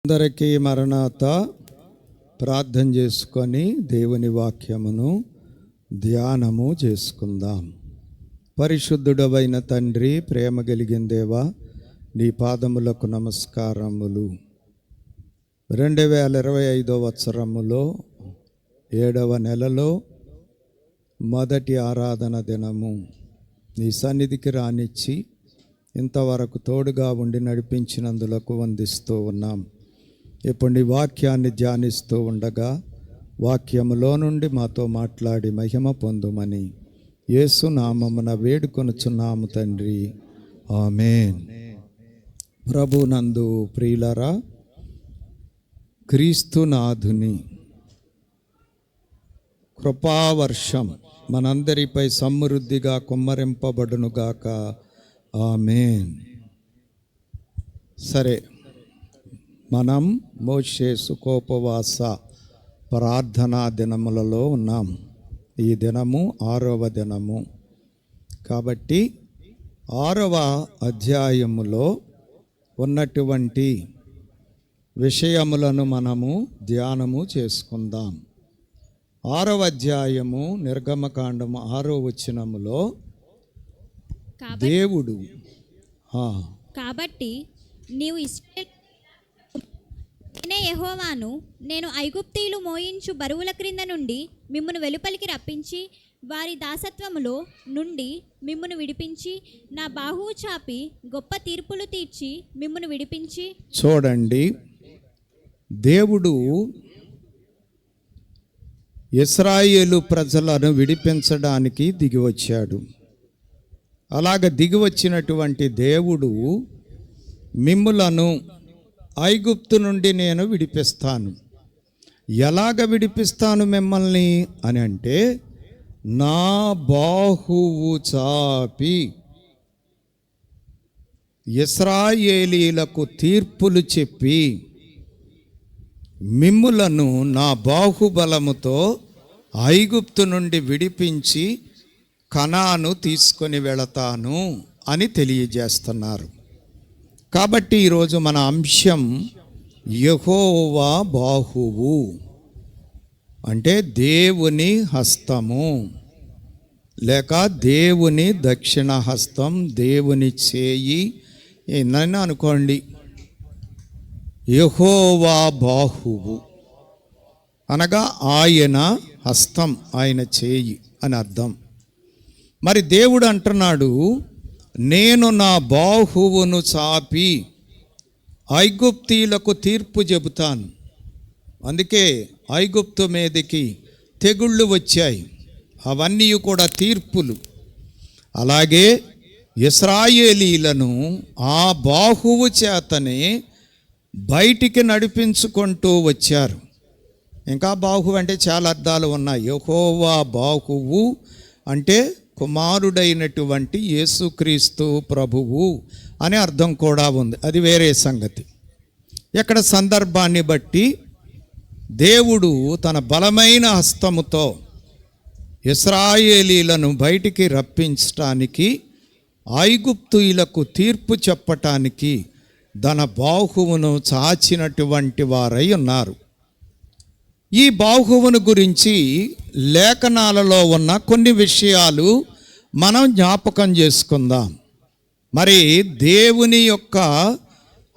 అందరికీ మరణాత ప్రార్థన చేసుకొని దేవుని వాక్యమును ధ్యానము చేసుకుందాం. పరిశుద్ధుడవైన తండ్రి, ప్రేమ కలిగిన దేవా, నీ పాదములకు నమస్కారములు. 2025 సంవత్సరములో 7వ నెలలో మొదటి ఆరాధన దినము నీ సన్నిధికి రానిచ్చి ఇంతవరకు తోడుగా ఉండి నడిపించినందులకు వందిస్తూ ఉన్నాం. ఇప్పుడు నీ వాక్యాన్ని ధ్యానిస్తూ ఉండగా వాక్యములో నుండి మాతో మాట్లాడి మహిమ పొందుమని యేసు నామమున వేడుకొనుచున్నాము తండ్రి, ఆమేన్. ప్రభునందు ప్రియులరా, క్రీస్తునాథుని కృపావర్షం మనందరిపై సమృద్ధిగా కుమ్మరింపబడునుగాక, ఆమేన్. సరే, మనం మోషే సుఖోపవాస ప్రార్థనా దినములలో ఉన్నాం. ఈ దినము 6వ దినము కాబట్టి 6వ అధ్యాయములో ఉన్నటువంటి విషయములను మనము ధ్యానము చేసుకుందాం. 6వ అధ్యాయము నిర్గమకాండము 6వ వచనములో దేవుడు కాబట్టి నీవు నేనే యెహోవాను, నేను ఐగుప్తీయులు మోయించు బరువుల క్రింద నుండి మిమ్మును వెలుపలికి రప్పించి వారి దాసత్వములో నుండి మిమ్మును విడిపించి నా బాహువు చాపి గొప్ప తీర్పులు తీర్చి మిమ్మును విడిపించి. చూడండి, దేవుడు ఇశ్రాయేలు ప్రజలను విడిపించడానికి దిగివచ్చాడు. అలాగ దిగివచ్చినటువంటి దేవుడు మిమ్ములను ఐగుప్తు నుండి నేను విడిపిస్తాను. ఎలాగ విడిపిస్తాను మిమ్మల్ని అని అంటే, నా బాహువు చాపి ఇశ్రాయేలీలకు తీర్పులు చెప్పి మిమ్ములను నా బాహుబలముతో ఐగుప్తు నుండి విడిపించి కనాను తీసుకొని వెళతాను అని తెలియజేస్తున్నారు. కాబట్టి ఈరోజు మన అంశం యెహోవా బాహువు, అంటే దేవుని హస్తము లేక దేవుని దక్షిణ హస్తం, దేవుని చేయి నన్ను అనుకోండి. యెహోవా బాహువు అనగా ఆయన హస్తం, ఆయన చేయి అని అర్థం. మరి దేవుడు అంటున్నాడు, నేను నా బాహువును చాపి ఐగుప్తీయులకు తీర్పు చెబుతాను. అందుకే ఐగుప్తు మీదకి తెగుళ్ళు వచ్చాయి, అవన్నీ కూడా తీర్పులు. అలాగే ఇశ్రాయేలీలను ఆ బాహువు చేతనే బయటికి నడిపించుకుంటూ వచ్చారు. ఇంకా బాహువు అంటే చాలా అర్థాలు ఉన్నాయి. యెహోవా బాహువు అంటే కుమారుడైనటువంటి యేసుక్రీస్తు ప్రభువు అనే అర్థం కూడా ఉంది, అది వేరే సంగతి. ఇక్కడ సందర్భాన్ని బట్టి దేవుడు తన బలమైన హస్తముతో ఇశ్రాయేలీలను బయటికి రప్పించటానికి, ఐగుప్తీయులకు తీర్పు చెప్పటానికి తన బాహువును చాచినటువంటి వారై ఉన్నారు. ఈ బాహువును గురించి లేఖనాలలో ఉన్న కొన్ని విషయాలు మనం జ్ఞాపకం చేసుకుందాం. మరి దేవుని యొక్క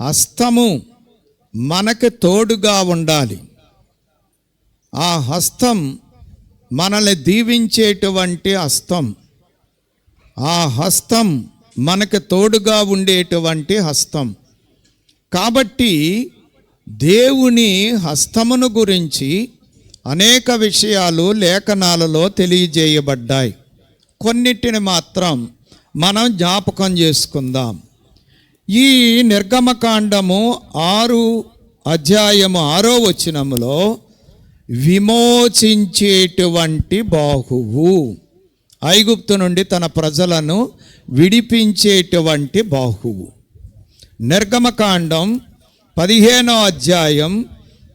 హస్తము మనకి తోడుగా ఉండాలి. ఆ హస్తం మనల్ని దీవించేటువంటి హస్తం, ఆ హస్తం మనకి తోడుగా ఉండేటువంటి హస్తం. కాబట్టి దేవుని హస్తమును గురించి అనేక విషయాలు లేఖనాలలో తెలియజేయబడ్డాయి. కొన్నిటిని మాత్రం మనం జ్ఞాపకం చేసుకుందాం. ఈ నిర్గమకాండము 6వ అధ్యాయము 6వ వచనములో విమోచించేటువంటి బాహువు, ఐగుప్తు నుండి తన ప్రజలను విడిపించేటువంటి బాహువు. నిర్గమకాండం 15వ అధ్యాయం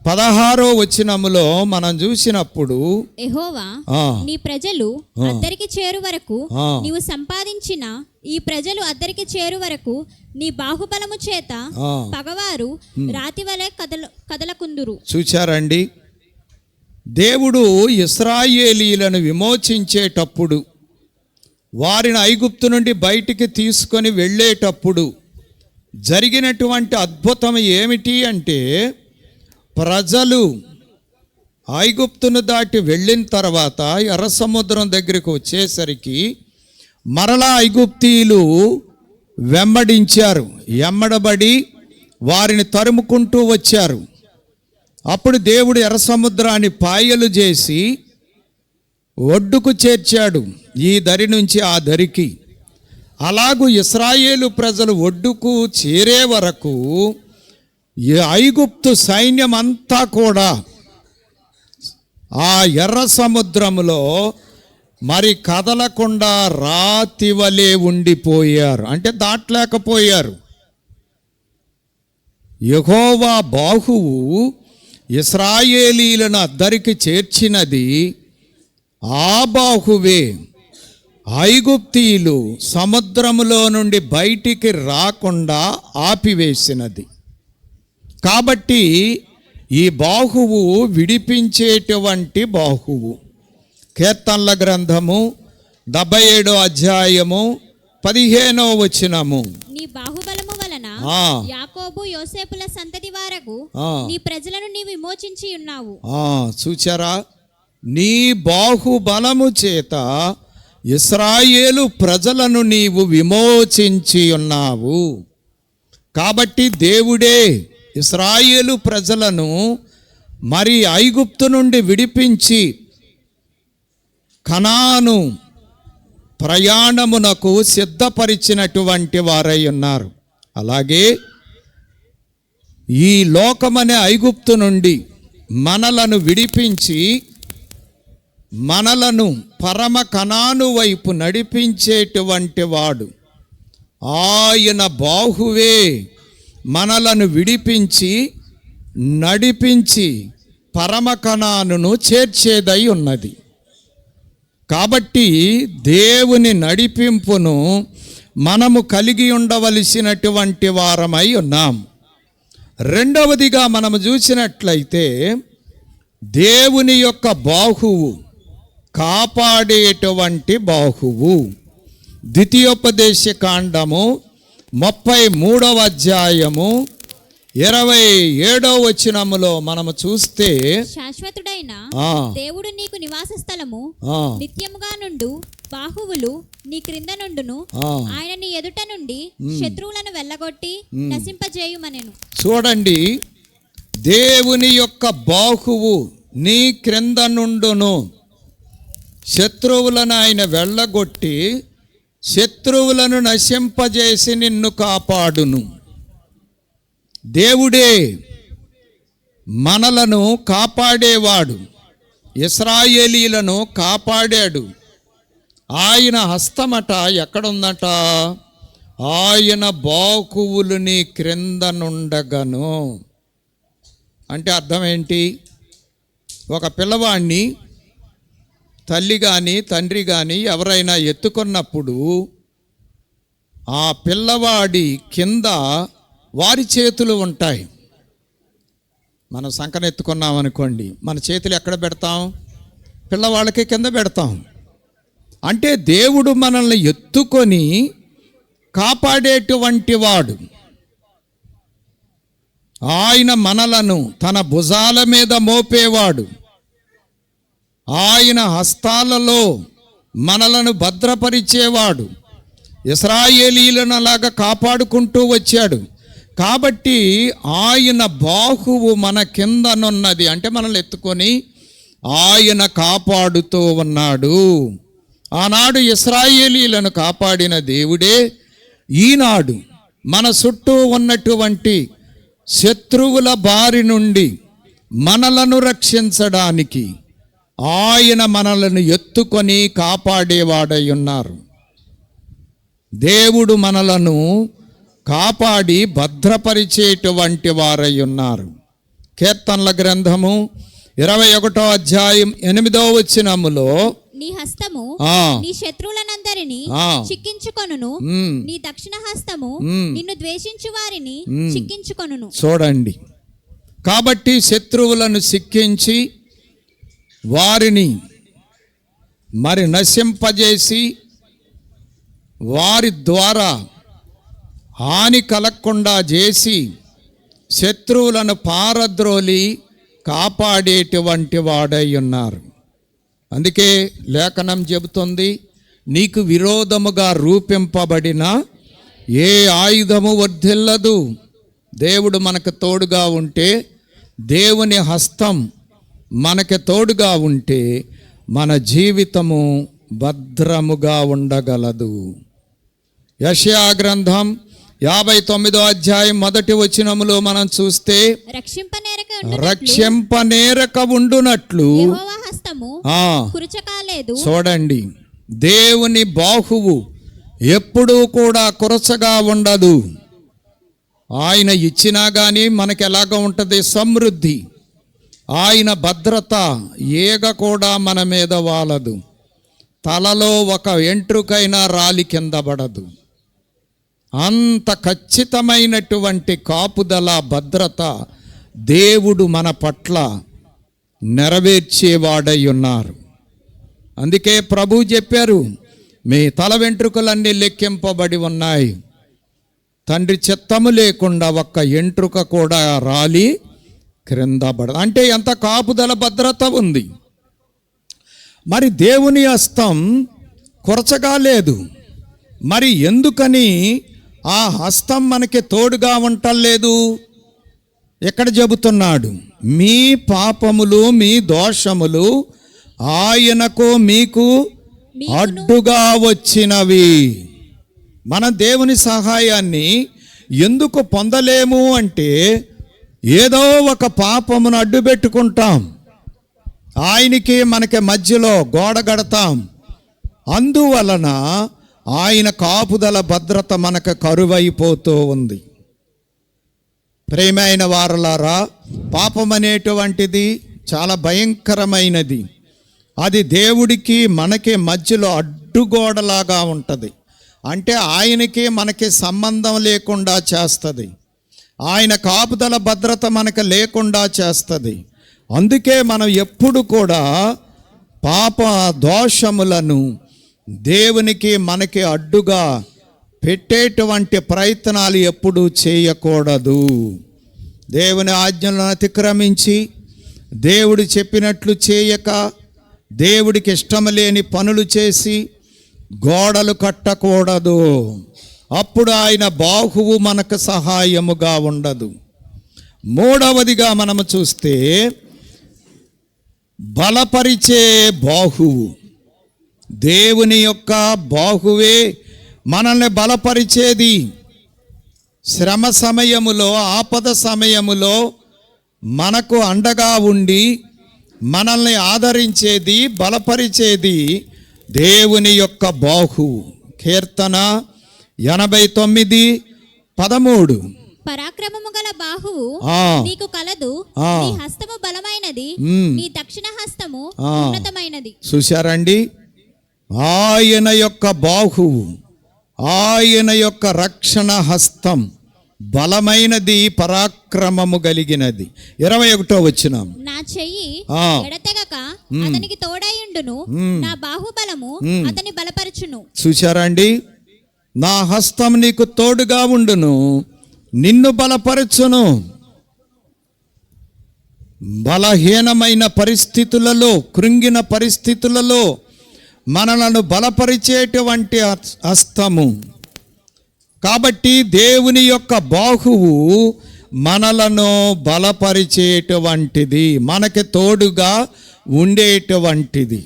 16వ వచనములో మనం చూసినప్పుడు యెహోవా ఆ, నీ ప్రజలు అద్దరికి చేరు వరకు ఆ. నీవు సంపాదించిన ఈ ప్రజలు అద్దరికి చేరు వరకు నీ బాహుబలము చేత ఆ. పగవారు రాతి వలె కదలకుందురు. చూచారండి, దేవుడు ఇశ్రాయేలీలను విమోచించేటప్పుడు, వారిని ఐగుప్తు నుండి బయటికి తీసుకొని వెళ్ళేటప్పుడు జరిగినటువంటి అద్భుతం ఏమిటి అంటే, ప్రజలు ఐగుప్తును దాటి వెళ్ళిన తర్వాత ఎర్ర సముద్రం దగ్గరికి వచ్చేసరికి మరలా ఐగుప్తీయులు ఎమ్మడబడి వారిని తరుముకుంటూ వచ్చారు. అప్పుడు దేవుడు ఎర్ర సముద్రాన్ని పాయలు చేసి ఒడ్డుకు చేర్చాడు, ఈ దరి నుంచి ఆ దరికి. అలాగూ ఇశ్రాయేలు ప్రజలు ఒడ్డుకు చేరే వరకు ఈ ఐగుప్తు సైన్యం అంతా కూడా ఆ ఎర్ర సముద్రములో మరి కదలకుండా రాతి వలె ఉండిపోయారు, అంటే దాటలేకపోయారు. యెహోవా బాహువు ఇశ్రాయేలీలను అద్దరికి చేర్చినది, ఆ బాహువే ఐగుప్తీయులు సముద్రములో నుండి బయటికి రాకుండా ఆపివేసినది. కాబట్టి ఈ బాహువు విడిపించేటువంటి బాహువు. కీర్తనల గ్రంథము 77వ అధ్యాయము 15వ వచనము, నీ బాహుబలము వలన ఆ. యాకోబు యోసేపుల సంతతి వారకు ఆ. నీ ప్రజలను నీవు విమోచించి ఉన్నావు. చూచారా, నీ బాహుబలము చేత ఇశ్రాయేలు ప్రజలను నీవు విమోచించి ఉన్నావు. కాబట్టి దేవుడే ఇశ్రాయేలు ప్రజలను మరి ఐగుప్తు నుండి విడిపించి కనాను ప్రయాణమునకు సిద్ధపరిచినటువంటి వారై ఉన్నారు. అలాగే ఈ లోకమనే ఐగుప్తు నుండి మనలను విడిపించి మనలను పరమ కనాను వైపు నడిపించేటువంటి వాడు. ఆయన బాహువే మనలను విడిపించి నడిపించి పరమ కనానును చేర్చేదై ఉన్నది. కాబట్టి దేవుని నడిపింపును మనము కలిగి ఉండవలసినటువంటి వారమై ఉన్నాం. రెండవదిగా మనము చూసినట్లయితే, దేవుని యొక్క బాహువు కాపాడేటువంటి బాహువు. ద్వితీయోపదేశ కాండము 33వ అధ్యాయము 27వ వచనములో మనము చూస్తే, శాశ్వతుడైన ఆ. దేవుడు నీకు నివాస స్థలము ఆ. నిత్యముగా నుండు బాహువులు నీ క్రింద నుండును. ఆ. ఆయన నీ ఎదుట నుండి శత్రువులను వెళ్ళగొట్టి నశింపజేయుమనెను. చూడండి, దేవుని యొక్క బాహువు నీ క్రింద నుండును, శత్రువులను ఆయన వెళ్ళగొట్టి శత్రువులను నశింపజేసి నిన్ను కాపాడును. దేవుడే మనలను కాపాడేవాడు. ఇశ్రాయేలీలను కాపాడాడు. ఆయన హస్తమట ఎక్కడుందట? ఆయన బాహువులు నీ క్రింద నుండగను. అంటే అర్థం ఏంటి? ఒక పిల్లవాడిని తల్లి కానీ తండ్రి కానీ ఎవరైనా ఎత్తుకున్నప్పుడు ఆ పిల్లవాడి కింద వారి చేతులు ఉంటాయి. మనం సంకన ఎత్తుకున్నాం అనుకోండి, మన చేతులు ఎక్కడ పెడతాం? పిల్లవాళ్ళకి కింద పెడతాం. అంటే దేవుడు మనల్ని ఎత్తుకొని కాపాడేటువంటి వాడు. ఆయన మనలను తన భుజాల మీద మోపేవాడు. ఆయన హస్తాలలో మనలను భద్రపరిచేవాడు. ఇశ్రాయేలీలను అలాగా కాపాడుకుంటూ వచ్చాడు. కాబట్టి ఆయన బాహువు మన కిందనున్నది, అంటే మనల్ని ఎత్తుకొని ఆయన కాపాడుతూ ఉన్నాడు. ఆనాడు ఇశ్రాయేలీలను కాపాడిన దేవుడే ఈనాడు మన చుట్టూ ఉన్నటువంటి శత్రువుల బారి నుండి మనలను రక్షించడానికి ఆయన మనలను ఎత్తుకొని కాపాడేవాడై ఉన్నారు. దేవుడు మనలను కాపాడి భద్రపరిచేటువంటి వారై ఉన్నారు. కీర్తనల గ్రంథము 21వ అధ్యాయం 8వ వచనములో నీ హస్తము ఆ, నీ శత్రువులనందరినీ ఆ. చిక్కించుకొనును, మ్, నీ దక్షిణ హస్తము మ్. నిన్ను ద్వేషించు వారిని చిక్కించుకొనును. చూడండి. కాబట్టి శత్రువులను సిక్కించి వారిని మరి నశింపజేసి వారి ద్వారా హాని కలగకుండా చేసి శత్రువులను పారద్రోలి కాపాడేటువంటి వాడై ఉన్నారు. అందుకే లేఖనం చెబుతుంది, నీకు విరోధముగా రూపింపబడిన ఏ ఆయుధము వర్ధిల్లదు. దేవుడు మనకు తోడుగా ఉంటే, దేవుని హస్తం మనకి తోడుగా ఉంటే మన జీవితము భద్రముగా ఉండగలదు. యెషయా గ్రంథం 59వ అధ్యాయం 1వ వచనములో మనం చూస్తే, రక్షింపనేరక ఉండునట్లు యెహోవా హస్తము ఆ, కురుచకాలేదు. చూడండి, దేవుని బాహువు ఎప్పుడూ కూడా కురచగా ఉండదు. ఆయన ఇచ్చినా కానీ మనకి ఎలాగ ఉంటుంది? సమృద్ధి. ఆయన భద్రత ఏగ కూడా మన మీద వాలదు. తలలో ఒక ఎంట్రుకైనా రాలి కింద పడదు. అంత ఖచ్చితమైనటువంటి కాపుదల, భద్రత దేవుడు మన పట్ల నెరవేర్చేవాడై ఉన్నారు. అందుకే ప్రభు చెప్పారు, మీ తల వెంట్రుకలన్నీ లెక్కింపబడి ఉన్నాయి, తండ్రి చిత్తము లేకుండా ఒక్క ఎంట్రుక కూడా రాలి క్రింద పడదు. అంటే ఎంత కాపుదల, భద్రత ఉంది. మరి దేవుని హస్తం కొరచగా లేదు. మరి ఎందుకని ఆ హస్తం మనకి తోడుగా ఉండలేదు? ఎక్కడ చెబుతున్నాడు? మీ పాపములు, మీ దోషములు ఆయనకు మీకు అడ్డుగా వచ్చినవి. మన దేవుని సహాయాన్ని ఎందుకు పొందలేము అంటే, ఏదో ఒక పాపమును అడ్డు పెట్టుకుంటాం, ఆయనకి మనకి మధ్యలో గోడ కడతాం. అందువలన ఆయన కాపుదల, భద్రత మనకు కరువైపోతూ ఉంది. ప్రేమైన వారలారా, పాపం అనేటువంటిది చాలా భయంకరమైనది. అది దేవుడికి మనకి మధ్యలో అడ్డుగోడలాగా ఉంటుంది. అంటే ఆయనకి మనకి సంబంధం లేకుండా చేస్తుంది. ఆయన కాపుదల, భద్రత మనకు లేకుండా చేస్తుంది. అందుకే మనం ఎప్పుడు కూడా పాప దోషములను దేవునికి మనకి అడ్డుగా పెట్టేటువంటి ప్రయత్నాలు ఎప్పుడూ చేయకూడదు. దేవుని ఆజ్ఞలను అతిక్రమించి దేవుడు చెప్పినట్లు చేయక, దేవుడికి ఇష్టం లేని పనులు చేసి గోడలు కట్టకూడదు. అప్పుడు ఆయన బాహువు మనకు సహాయముగా ఉండదు. మూడవదిగా మనము చూస్తే, బలపరిచే బాహువు. దేవుని యొక్క బాహువే మనల్ని బలపరిచేది. శ్రమ సమయములో, ఆపద సమయములో మనకు అండగా ఉండి మనల్ని ఆదరించేది, బలపరిచేది దేవుని యొక్క బాహువు. కీర్తన 89:13. పరాక్రమము గల బాహువు ఆ. నీకు కలదు, ఆ. నీ హస్తము బలమైనది, నీ దక్షిణ హస్తము ఉన్నతమైనది. చూశారండి, ఆయన యొక్క బాహువు, ఆయన యొక్క రక్షణ హస్తం బలమైనది, పరాక్రమము కలిగినది. 21వ వచనం, నా చెయ్యి ఆ. ఎడతెగక అతనికి తోడైయుండును, నా బాహుబలము అతని బలపరచును. చూశారండి, నా హస్తం నీకు తోడుగా ఉండును, నిన్ను బలపరచును. బలహీనమైన పరిస్థితులలో, కృంగిన పరిస్థితులలో మనలను బలపరిచేటువంటి హస్తము. కాబట్టి దేవుని యొక్క బాహువు మనలను బలపరిచేటువంటిది, మనకి తోడుగా ఉండేటువంటిది.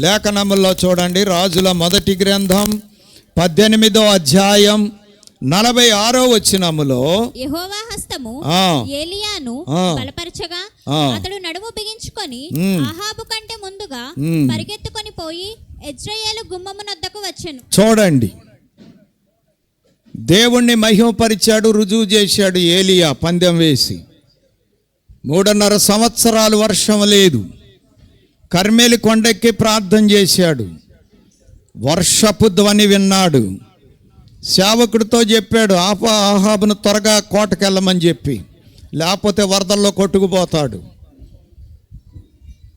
లేఖనముల్లో చూడండి, రాజుల మొదటి గ్రంథం 18వ అధ్యాయం 46వ వచనములో, యెహోవా హస్తము ఆ. ఏలియాను ఆ. బలపరచగా ఆ. అతడు నడుము బిగించుకొని అహాబు కంటే ముందుగా పరిగెత్తుకొని పోయి యెజ్రెయేలు గుమ్మమునొద్దకు వచ్చెను. చూడండి, దేవుణ్ణి మహిమపరిచాడు, రుజువు చేశాడు ఏలియా పందెం వేసి. 3.5 సంవత్సరాలు వర్షం లేదు. కర్మేలి కొండెక్కి ప్రార్థన చేశాడు. వర్షపు ధ్వని విన్నాడు. సేవకుడితో చెప్పాడు, ఆహాబును త్వరగా కోటకెళ్ళమని చెప్పి, లేకపోతే వరదల్లో కొట్టుకుపోతాడు.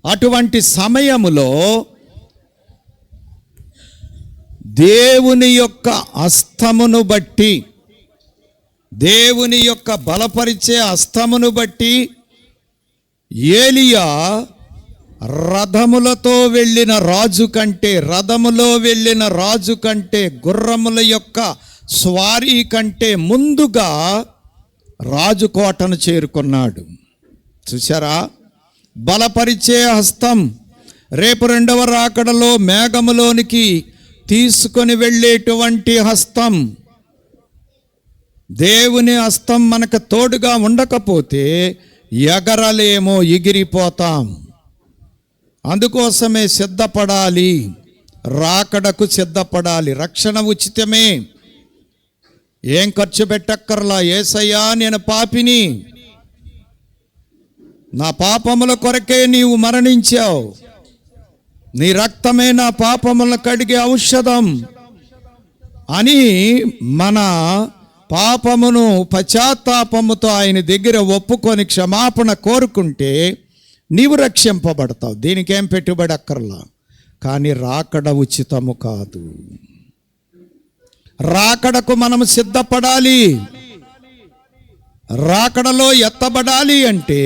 అటువంటి సమయములో దేవుని యొక్క హస్తమును బట్టి, దేవుని యొక్క బలపరిచే హస్తమును బట్టి ఏలియా రథములో వెళ్ళిన రాజు కంటే గుర్రముల యొక్క స్వారీ కంటే ముందుగా రాజుకోటను చేరుకున్నాడు. చూసారా, బలపరిచే హస్తం. రేపు 2వ రాకడలో మేఘములోనికి తీసుకొని వెళ్ళేటువంటి హస్తం. దేవుని హస్తం మనకు తోడుగా ఉండకపోతే ఎగరలేమో, ఎగిరిపోతాం. అందుకోసమే సిద్ధపడాలి, రాకడకు సిద్ధపడాలి. రక్షణ ఉచితమే, ఏం ఖర్చు పెట్టక్కర్లా. యేసయ్యా, నేను పాపిని, నా పాపముల కొరకే నీవు మరణించావు, నీ రక్తమే నా పాపములను కడిగే ఔషధం అని మన పాపమును పశ్చాత్తాపముతో ఆయన దగ్గర ఒప్పుకొని క్షమాపణ కోరుకుంటే నీవు రక్షింపబడతావు. దీనికేం పెట్టుబడి అక్కర్లా. కానీ రాకడ ఉచితము కాదు. రాకడకు మనము సిద్ధపడాలి. రాకడలో ఎత్తబడాలి అంటే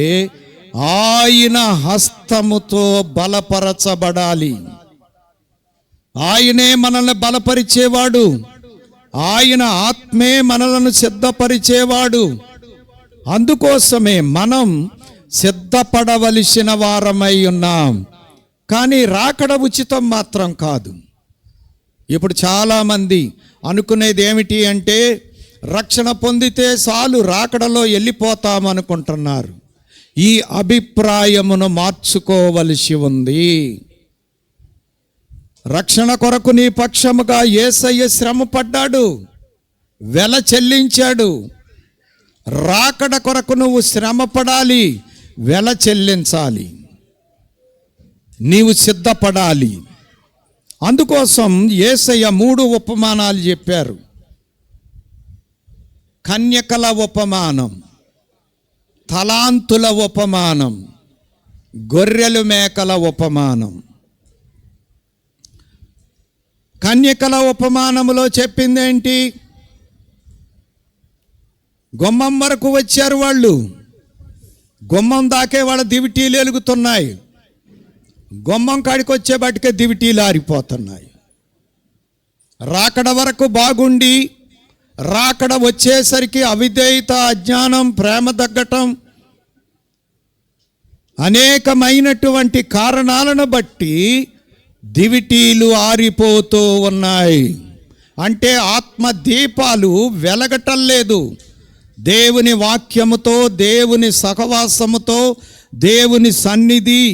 ఆయన హస్తముతో బలపరచబడాలి. ఆయనే మనల్ని బలపరిచేవాడు, ఆయన ఆత్మే మనలను సిద్ధపరిచేవాడు. అందుకోసమే మనం సిద్ధపడవలసిన వారమై ఉన్నాం. కానీ రాకడ ఉచితం మాత్రం కాదు. ఇప్పుడు చాలామంది అనుకునేది ఏమిటి అంటే, రక్షణ పొందితే చాలు రాకడలో వెళ్ళిపోతాం అనుకుంటున్నారు. ఈ అభిప్రాయమును మార్చుకోవలసి ఉంది. రక్షణ కొరకు నీ పక్షముగా యేసయ్య శ్రమ పడ్డాడు, వెల చెల్లించాడు. రాకడ కొరకు నువ్వు శ్రమ పడాలి, వెల చెల్లించాలి, నీవు సిద్ధపడాలి. అందుకోసం యేసయ్య 3 ఉపమానాలు చెప్పారు. కన్యకల ఉపమానం, తలాంతుల ఉపమానం, గొర్రెలు మేకల ఉపమానం. కన్యకల ఉపమానములో చెప్పిందేంటి? గుమ్మం వరకు వచ్చారు వాళ్ళు, గుమ్మం దాకే వాళ్ళ దివిటీలు వెలుగుతున్నాయి, గుమ్మం కాడికి వచ్చేబట్టికే దివిటీలు ఆరిపోతున్నాయి. రాకడ వరకు బాగుండి రాకడ వచ్చేసరికి అవిధేయత, అజ్ఞానం, ప్రేమ తగ్గటం, అనేకమైనటువంటి కారణాలను బట్టి దివిటీలు ఆరిపోతూ ఉన్నాయి. అంటే ఆత్మ దీపాలు వెలగటం లేదు. దేవుని వాక్యముతో, దేవుని సహవాసముతో, దేవుని సన్నిధి,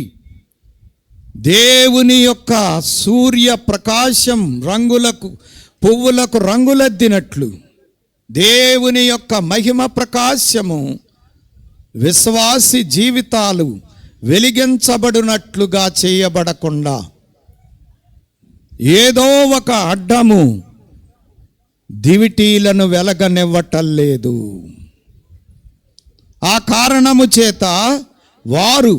దేవుని యొక్క సూర్య ప్రకాశం పువ్వులకు రంగులద్దినట్లు దేవుని యొక్క మహిమ ప్రకాశము విశ్వాసి జీవితాలు వెలిగించబడినట్లుగా చేయబడకుండా ఏదో ఒక అడ్డము దివిటీలను వెలగనివ్వటం లేదు. ఆ కారణము చేత వారు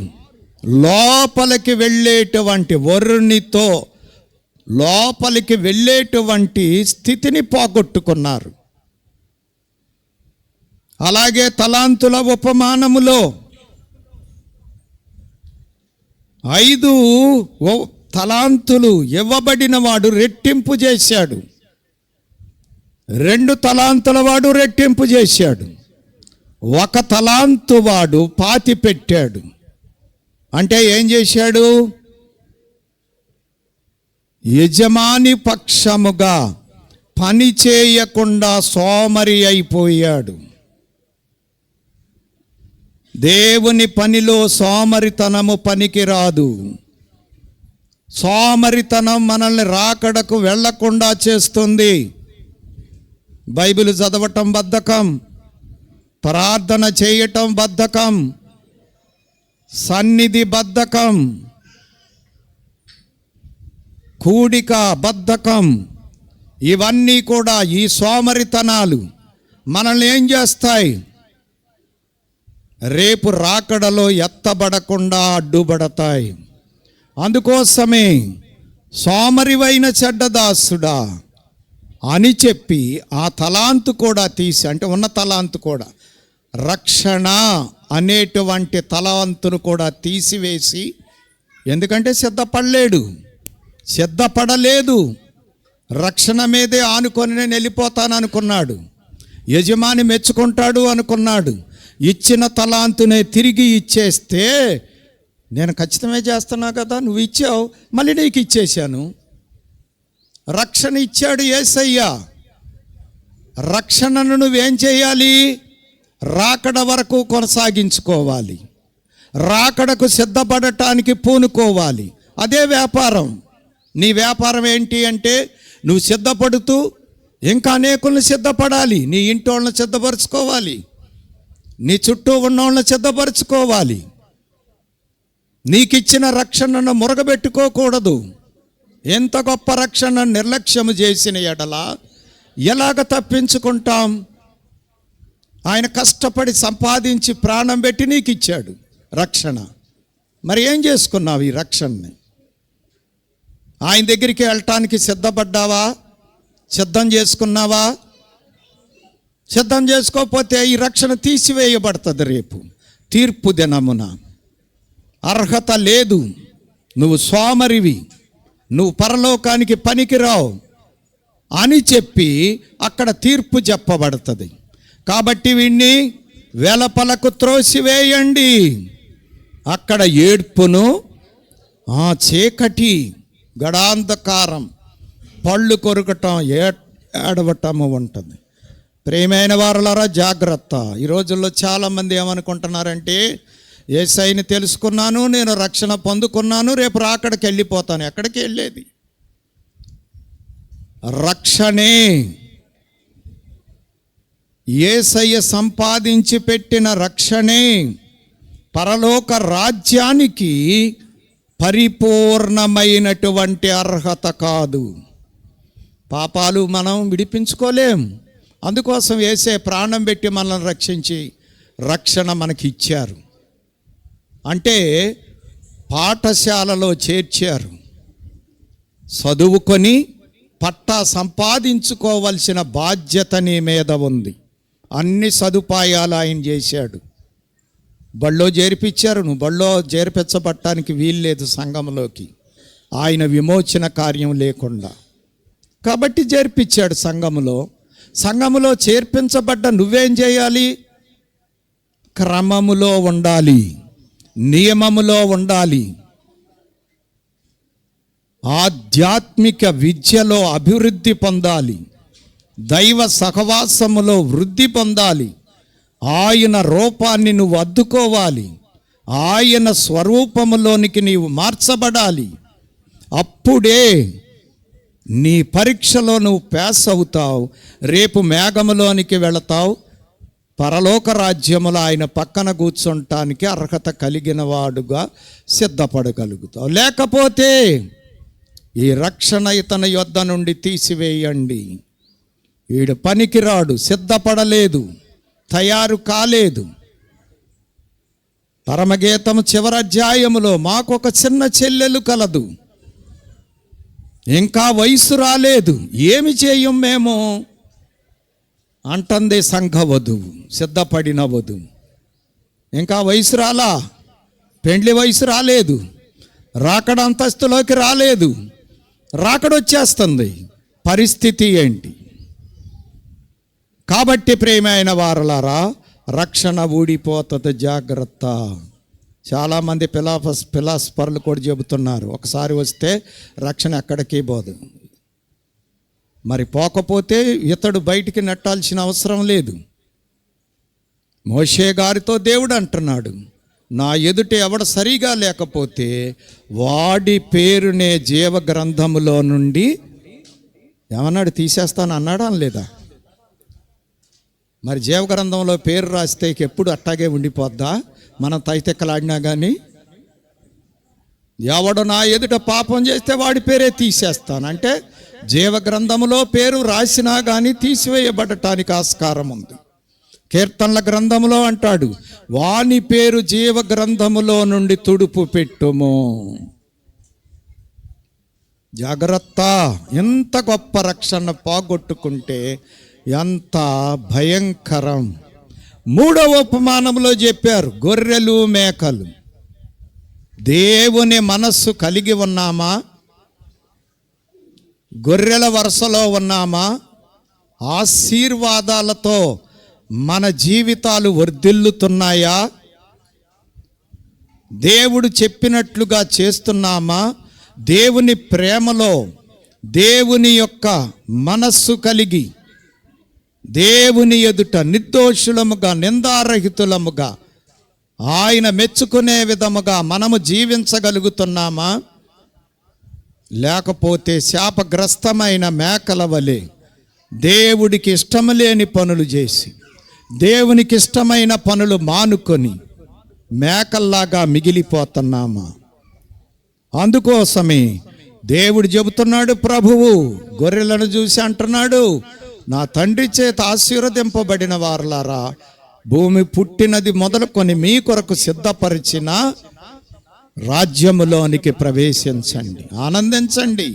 లోపలికి వెళ్ళేటువంటి వరునితో లోపలికి వెళ్ళేటువంటి స్థితిని పోగొట్టుకున్నారు. అలాగే తలాంతుల ఉపమానములో 5 తలాంతులు ఇవ్వబడిన వాడు రెట్టింపు చేశాడు, 2 తలాంతుల వాడు రెట్టింపు చేశాడు, 1 తలాంతు వాడు పాతి పెట్టాడు. అంటే ఏం చేశాడు? యజమాని పక్షముగా పని చేయకుండా సోమరి అయిపోయాడు. దేవుని పనిలో సోమరితనము పనికిరాదు. సోమరితనం మనల్ని రాకడకు వెళ్లకుండా చేస్తుంది. బైబిల్ చదవటం బద్ధకం, ప్రార్థన చేయటం బద్ధకం, సన్నిధి బద్ధకం, కూడిక బద్ధకం, ఇవన్నీ కూడా ఈ సోమరితనాలు మనల్ని ఏం చేస్తాయి? రేపు రాకడలో ఎత్తబడకుండా అడ్డుపడతాయి. అందుకోసమే సోమరివైన చెడ్డదాసుడా అని చెప్పి ఆ తలాంతు కూడా తీసి, అంటే ఉన్న తలాంతు కూడా, రక్షణ అనేటువంటి తలాంతును కూడా తీసివేసి, ఎందుకంటే సిద్ధపడలేదు, రక్షణ మీదే ఆనుకొని నేను వెళ్ళిపోతాను అనుకున్నాడు, యజమాని మెచ్చుకుంటాడు అనుకున్నాడు. ఇచ్చిన తలాంతునే తిరిగి ఇచ్చేస్తే, నేను ఖచ్చితమే చేస్తున్నా కదా, నువ్వు ఇచ్చావు, మళ్ళీ నీకు ఇచ్చేశాను. రక్షణ ఇచ్చాడు యేసయ్య. రక్షణను నువ్వేం చేయాలి? రాకడ వరకు కొనసాగించుకోవాలి, రాకడకు సిద్ధపడటానికి పూనుకోవాలి. అదే వ్యాపారం. నీ వ్యాపారం ఏంటి అంటే, నువ్వు సిద్ధపడుతూ ఇంకా అనేకులను సిద్ధపడాలి. నీ ఇంటి వాళ్ళని సిద్ధపరచుకోవాలి, నీ చుట్టూ ఉన్న వాళ్ళని సిద్ధపరచుకోవాలి. నీకిచ్చిన రక్షణను మురగబెట్టుకోకూడదు. ఎంత గొప్ప రక్షణ నిర్లక్ష్యము చేసిన ఎడల ఎలాగ తప్పించుకుంటాం? ఆయన కష్టపడి సంపాదించి ప్రాణం పెట్టి నీకు ఇచ్చాడు రక్షణ. మరి ఏం చేసుకున్నావు ఈ రక్షణని? ఆయన దగ్గరికి వెళ్ళటానికి సిద్ధపడ్డావా? సిద్ధం చేసుకున్నావా? సిద్ధం చేసుకోకపోతే ఈ రక్షణ తీసివేయబడుతుంది రేపు తీర్పు దినమున. అర్హత లేదు, నువ్వు సోమరివి, నువ్వు పరలోకానికి పనికిరావు అని చెప్పి అక్కడ తీర్పు చెప్పబడుతుంది. కాబట్టి వీణ్ణి వెలపలకు త్రోసివేయండి. అక్కడ ఏడ్పును, చీకటి, గడాంధకారం, పళ్ళు కొరకటం, ఏడవటము ఉంటుంది. ప్రియమైన వారలారా జాగ్రత్త. ఈ రోజుల్లో చాలామంది ఏమనుకుంటున్నారంటే, యేసయ్యని తెలుసుకున్నాను, నేను రక్షణ పొందుకున్నాను, రేపు రాకడికి వెళ్ళిపోతాను. ఎక్కడికి వెళ్ళేది? రక్షణే, యేసయ్య సంపాదించి పెట్టిన రక్షణే పరలోక రాజ్యానికి పరిపూర్ణమైనటువంటి అర్హత కాదు. పాపాలు మనం విడిపించుకోలేం. అందుకోసం యేసే ప్రాణం పెట్టి మనల్ని రక్షించి రక్షణ మనకి ఇచ్చారు. అంటే పాఠశాలలో చేర్చారు, చదువుకొని పట్టా సంపాదించుకోవలసిన బాధ్యత నీ మీద ఉంది. అన్ని సదుపాయాలు ఆయన చేశాడు. బళ్ళో చేర్పించారు, నువ్వు బళ్ళో చేర్పించబట్టడానికి వీల్లేదు సంఘంలోకి, ఆయన విమోచన కార్యం లేకుండా. కాబట్టి చేర్పించాడు సంఘములో. సంఘములో చేర్పించబడ్డ నువ్వేం చేయాలి? క్రమములో ఉండాలి, నియమములో ఉండాలి, ఆధ్యాత్మిక విద్యలో అభివృద్ధి పొందాలి, దైవ సహవాసములో వృద్ధి పొందాలి, ఆయన రూపాన్ని నువ్వు అద్దుకోవాలి, ఆయన స్వరూపములోనికి నీవు మార్చబడాలి. అప్పుడే నీ పరీక్షలో నువ్వు పాస్ అవుతావు. రేపు మేఘములోనికి వెళతావు, పరలోక రాజ్యములో ఆయన పక్కన కూర్చుంటానికి అర్హత కలిగిన వాడుగా సిద్ధపడగలుగుతావు. లేకపోతే ఈ రక్షణ ఇతని యొద్ద నుండి తీసివేయండి. వీడు పనికిరాడు, సిద్ధపడలేదు, తయారు కాలేదు. పరమగీతము చివరి అధ్యాయములో మాకొక చిన్న చెల్లెలు కలదు, ఇంకా వయసు రాలేదు, ఏమి చేయం మేము అంటుంది సంఘ వధువు, సిద్ధపడిన వధువు. ఇంకా వయసు రాలా, పెండ్లి వయసు రాలేదు, రాకడ అంతస్తులోకి రాలేదు, రాకడొచ్చేస్తుంది. పరిస్థితి ఏంటి? కాబట్టి ప్రియమైన వారలారా, రక్షణ ఊడిపోతుంది, జాగ్రత్త. చాలామంది ఫిలాసఫర్లు కూడా చెబుతున్నారు, ఒకసారి వస్తే రక్షణ ఎక్కడికి పోదు. మరి పోకపోతే ఇతడు బయటికి నెట్టాల్సిన అవసరం లేదు. మోషే గారితో దేవుడు అంటున్నాడు, నా ఎదుట ఎవడ సరిగా లేకపోతే వాడి పేరునే జీవ గ్రంథములో నుండి ఏమన్నాడు, తీసేస్తాను అన్నాడా లేదా? మరి జీవ గ్రంథంలో పేరు రాస్తే ఎప్పుడు అట్టాగే ఉండిపోద్దా? మనం తైతెక్కలాడినా కానీ, ఎవడు నా ఎదుట పాపం చేస్తే వాడి పేరే తీసేస్తాను అంటే జీవ గ్రంథములో పేరు రాసినా కానీ తీసివేయబడటానికి ఆస్కారం ఉంది. కీర్తనల గ్రంథములో అంటాడు, వాని పేరు జీవ గ్రంథములో నుండి తుడుపు పెట్టుము. జాగ్రత్త, ఎంత గొప్ప రక్షణ పోగొట్టుకుంటే ఎంత భయంకరం. మూడవ ఉపమానంలో చెప్పారు, గొర్రెలు మేకలు. దేవుని మనస్సు కలిగి ఉన్నామా? గొర్రెల వరుసలో ఉన్నామా? ఆశీర్వాదాలతో మన జీవితాలు వర్ధిల్లుతున్నాయా? దేవుడు చెప్పినట్లుగా చేస్తున్నామా? దేవుని ప్రేమలో, దేవుని యొక్క మనస్సు కలిగి, దేవుని ఎదుట నిర్దోషులముగా, నిందారహితులముగా, ఆయన మెచ్చుకునే విధముగా మనము జీవించగలుగుతున్నామా? లేకపోతే శాపగ్రస్తమైన మేకల వలె దేవుడికి ఇష్టం లేని పనులు చేసి, దేవునికి ఇష్టమైన పనులు మానుకొని మేకల్లాగా మిగిలిపోతున్నామా? అందుకోసమే దేవుడు చెబుతున్నాడు, ప్రభువు గొర్రెలను చూసి అంటున్నాడు, నా తండ్రి చేత ఆశీర్వదింపబడిన వారలారా, భూమి పుట్టినది మొదలుకొని మీ కొరకు సిద్ధపరిచిన రాజ్యములోనికి ప్రవేశించండి, ఆనందించండి.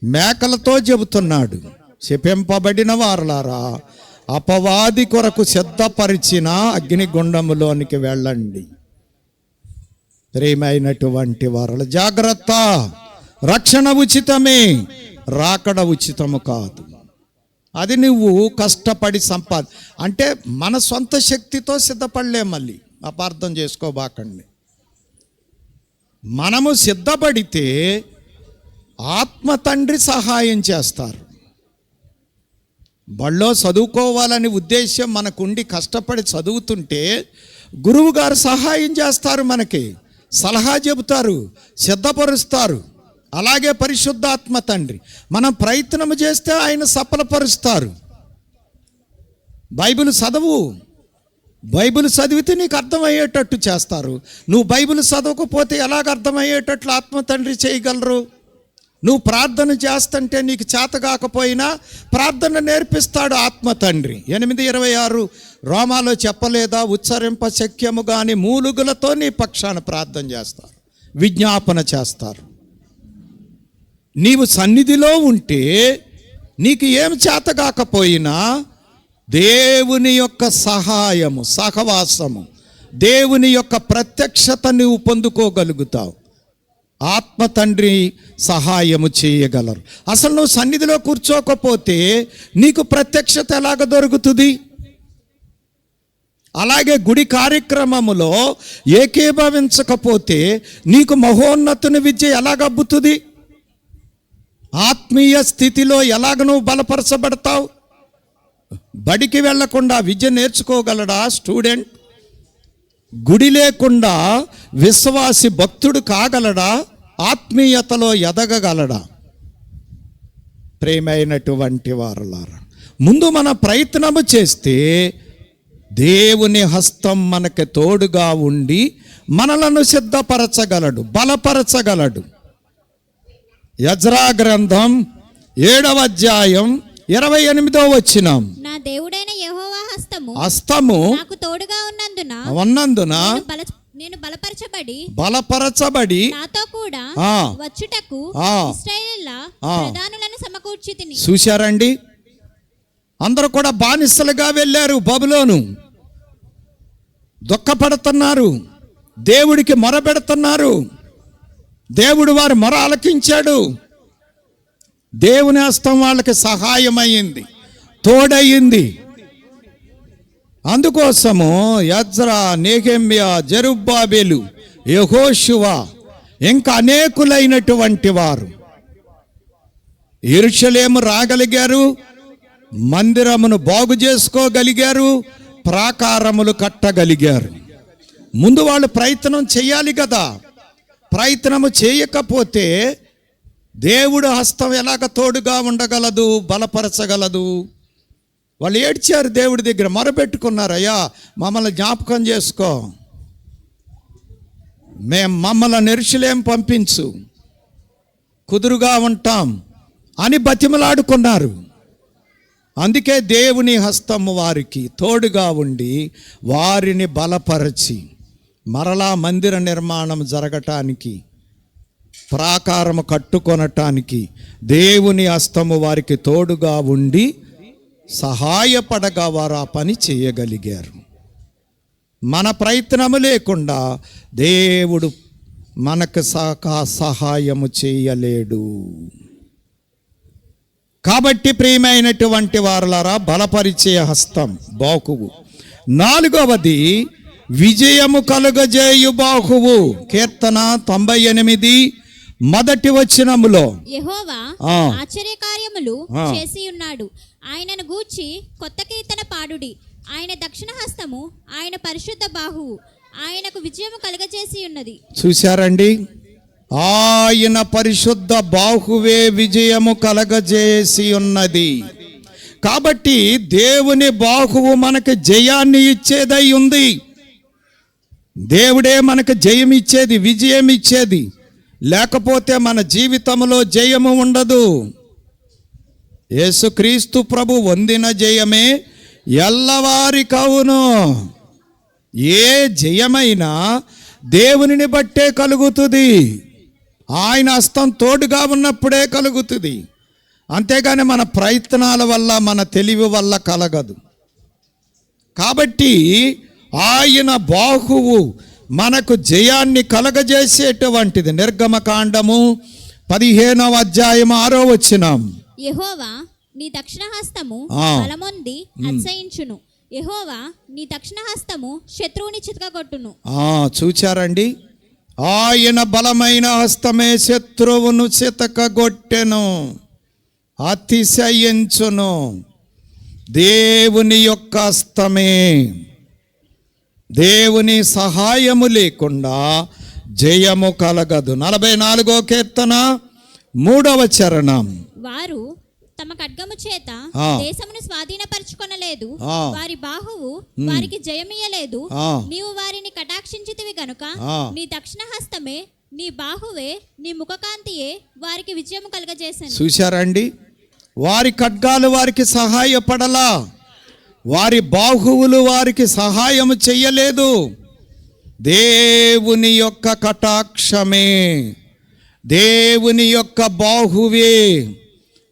మేకలతో చెబుతున్నాడు, శపింపబడిన వారలారా, అపవాది కొరకు సిద్ధపరిచిన అగ్నిగుండములోనికి వెళ్ళండి. ప్రియమైనటువంటి వారల జాగ్రత్త, రక్షణ ఉచితమే, రాకడ ఉచితము కాదు. అది నువ్వు కష్టపడి అంటే మన సొంత శక్తితో సిద్ధపడలే. మళ్ళీ అపార్థం చేసుకోబాకండి. మనము సిద్ధపడితే ఆత్మ తండ్రి సహాయం చేస్తారు. బళ్ళో చదువుకోవాలని ఉద్దేశం మనకుండి కష్టపడి చదువుతుంటే గురువు గారు సహాయం చేస్తారు, మనకి సలహా చెబుతారు, సిద్ధపరుస్తారు. అలాగే పరిశుద్ధాత్మ తండ్రి మనం ప్రయత్నం చేస్తే ఆయన సఫలపరుస్తారు. బైబిల్ చదువు, బైబిల్ చదివితే నీకు అర్థమయ్యేటట్టు చేస్తారు. నువ్వు బైబిల్ చదవకపోతే ఎలాగ అర్థమయ్యేటట్లు ఆత్మ తండ్రి చేయగలరు? నువ్వు ప్రార్థన చేస్తుంటే నీకు చేత కాకపోయినా ప్రార్థన నేర్పిస్తాడు ఆత్మ తండ్రి. 8:26 రోమాలో చెప్పలేదా? ఉచ్చరింప శక్యము కాని మూలుగులతో నీ పక్షాన ప్రార్థన చేస్తారు, విజ్ఞాపన చేస్తారు. నీవు సన్నిధిలో ఉంటే నీకు ఏం చేత కాకపోయినా దేవుని యొక్క సహాయము, సహవాసము, దేవుని యొక్క ప్రత్యక్షత నీవు పొందుకోగలుగుతావు. ఆత్మ తండ్రి సహాయము చేయగలరు. అసలు నువ్వు సన్నిధిలో కూర్చోకపోతే నీకు ప్రత్యక్షత ఎలాగ దొరుకుతుంది? అలాగే గుడి కార్యక్రమములో ఏకీభవించకపోతే నీకు మహోన్నతుని విద్య ఎలాగబ్బుతుంది? ఆత్మీయ స్థితిలో ఎలాగ నువ్వు బలపరచబడతావు? బడికి వెళ్లకుండా విద్య నేర్చుకోగలడా స్టూడెంట్? గుడి లేకుండా విశ్వాసి భక్తుడు కాగలడా? ఆత్మీయతలో ఎదగగలడా? ప్రేమైనటువంటి వారలారా, ముందు మన ప్రయత్నము చేస్తే దేవుని హస్తం మనకి తోడుగా ఉండి మనలను సిద్ధపరచగలడు, బలపరచగలడు. యెజ్రా గ్రంథం 7వ అధ్యాయం 28వ వచనం, నా దేవుడైన యెహోవా హస్తము నాకు తోడుగా ఉన్నందున నేను బలపరచబడి నాతో కూడా వచ్చుటకు ఇశ్రాయేలీయుల ప్రధానులను సమకూర్చితిని. చూశారండి, అందరూ కూడా బానిసలుగా వెళ్ళారు బబులోను, దుఃఖపడుతున్నారు, దేవుడికి మొరపెడుతున్నారు. దేవుడు వారి మొర ఆలకించాడు. దేవుని హస్తం వాళ్ళకి సహాయమైంది, తోడయింది. అందుకోసము యెజ్రా, నెహెమ్యా, జెరుబ్బాబెలు, యెహోషువ ఇంకా అనేకులైనటువంటి వారు యెరూషలేము రాగలిగారు, మందిరమును బాగు చేసుకోగలిగారు, ప్రాకారములు కట్టగలిగారు. ముందు వాళ్ళు ప్రయత్నం చేయాలి కదా. ప్రయత్నము చేయకపోతే దేవుడు హస్తం ఎలాగ తోడుగా ఉండగలదు, బలపరచగలదు? వాళ్ళు ఏడ్చారు, దేవుడి దగ్గర మొరపెట్టుకున్నారు, అయ్యా మమ్మల్ని జ్ఞాపకం చేసుకో, మమ్మల్ని యెరూషలేము పంపించు, కుదురుగా ఉంటాం అని బతిమలాడుకున్నారు. అందుకే దేవుని హస్తము వారికి తోడుగా ఉండి వారిని బలపరచి మరలా మందిర నిర్మాణం జరగటానికి, ప్రాకారము కట్టుకొనటానికి దేవుని హస్తము వారికి తోడుగా ఉండి సహాయపడగా వారు ఆ పని చేయగలిగారు. మన ప్రయత్నము లేకుండా దేవుడు మనకు సహాయము చేయలేడు. కాబట్టి ప్రియమైనటువంటి వారలారా, బలపరిచే హస్తం బాహువు. 4వది విజయము కలుగజేయు బాహువు. కీర్తన 98 మొదటి వచనములో యెహోవా ఆశ్చర్యకార్యములు చేసి ఉన్నాడు, ఆయనను గూర్చి కొత్త కీర్తన పాడుడి. ఆయన దక్షిణ హస్తము, ఆయన పరిశుద్ధ బాహువు ఆయనకు విజయము కలుగజేసి ఉన్నది. చూశారండి, ఆయన పరిశుద్ధ బాహువే విజయము కలగజేసి ఉన్నది. కాబట్టి దేవుని బాహువు మనకు జయాన్ని ఇచ్చేదై ఉంది. దేవుడే మనకు జయం ఇచ్చేది, విజయం ఇచ్చేది. లేకపోతే మన జీవితంలో జయము ఉండదు. యేసుక్రీస్తు ప్రభు పొందిన జయమే ఎల్లవారి కవును. ఏ జయమైనా దేవునిని బట్టే కలుగుతుంది. ఆయన హస్తం తోడుగా ఉన్నప్పుడే కలుగుతుంది. అంతేగాని మన ప్రయత్నాల వల్ల, మన తెలివి వల్ల కలగదు. కాబట్టి ఆయన బాహువు మనకు జయాన్ని కలగజేసేటువంటిది. నిర్గమకాండము 15వ అధ్యాయం 6వ వచనం. యెహోవా నీ దక్షిణ హస్తము బలమొంది అతిశయించును, యెహోవా నీ దక్షిణ హస్తము శత్రువుని చితకగొట్టును. చూచారండి, ఆయన బలమైన హస్తమే శత్రువును చితకగొట్టెను, అతిశయించును. దేవుని యొక్క హస్తమే. దేవుని సహాయము లేకుండా జయము కలగదు. 44వ కీర్తన 3వ చరణం. వారు తమ ఖడ్గము చేత దేశమును స్వాధీనపరచుకొనలేదు, వారి బాహువు వారికి జయమియ్యలేదు. నీవు వారిని కటాక్షించితివి గనుక నీ దక్షిణ హస్తమే, నీ బాహువే, నీ ముఖకాంతియే వారికి విజయము కలుగజేసాను. చూశారండి, వారి ఖడ్గాలు వారికి సహాయపడలా, వారి బాహువులు వారికి సహాయము చెయ్యలేదు. దేవుని యొక్క కటాక్షమే, దేవుని యొక్క బాహువే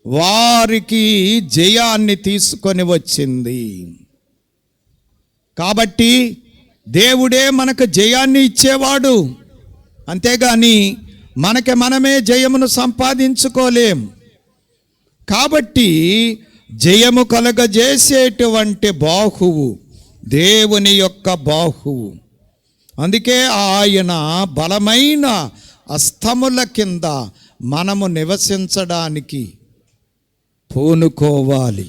వారికి జయాన్ని తీసుకొని వచ్చింది. కాబట్టి దేవుడే మనకు జయాన్ని ఇచ్చేవాడు. అంతేగాని మనమే జయమును సంపాదించుకోలేం. కాబట్టి జయము కలగజేసేటువంటి బాహువు దేవుని యొక్క బాహువు. అందుకే ఆయన బలమైన హస్తముల కింద మనము నివసించడానికి పూనుకోవాలి.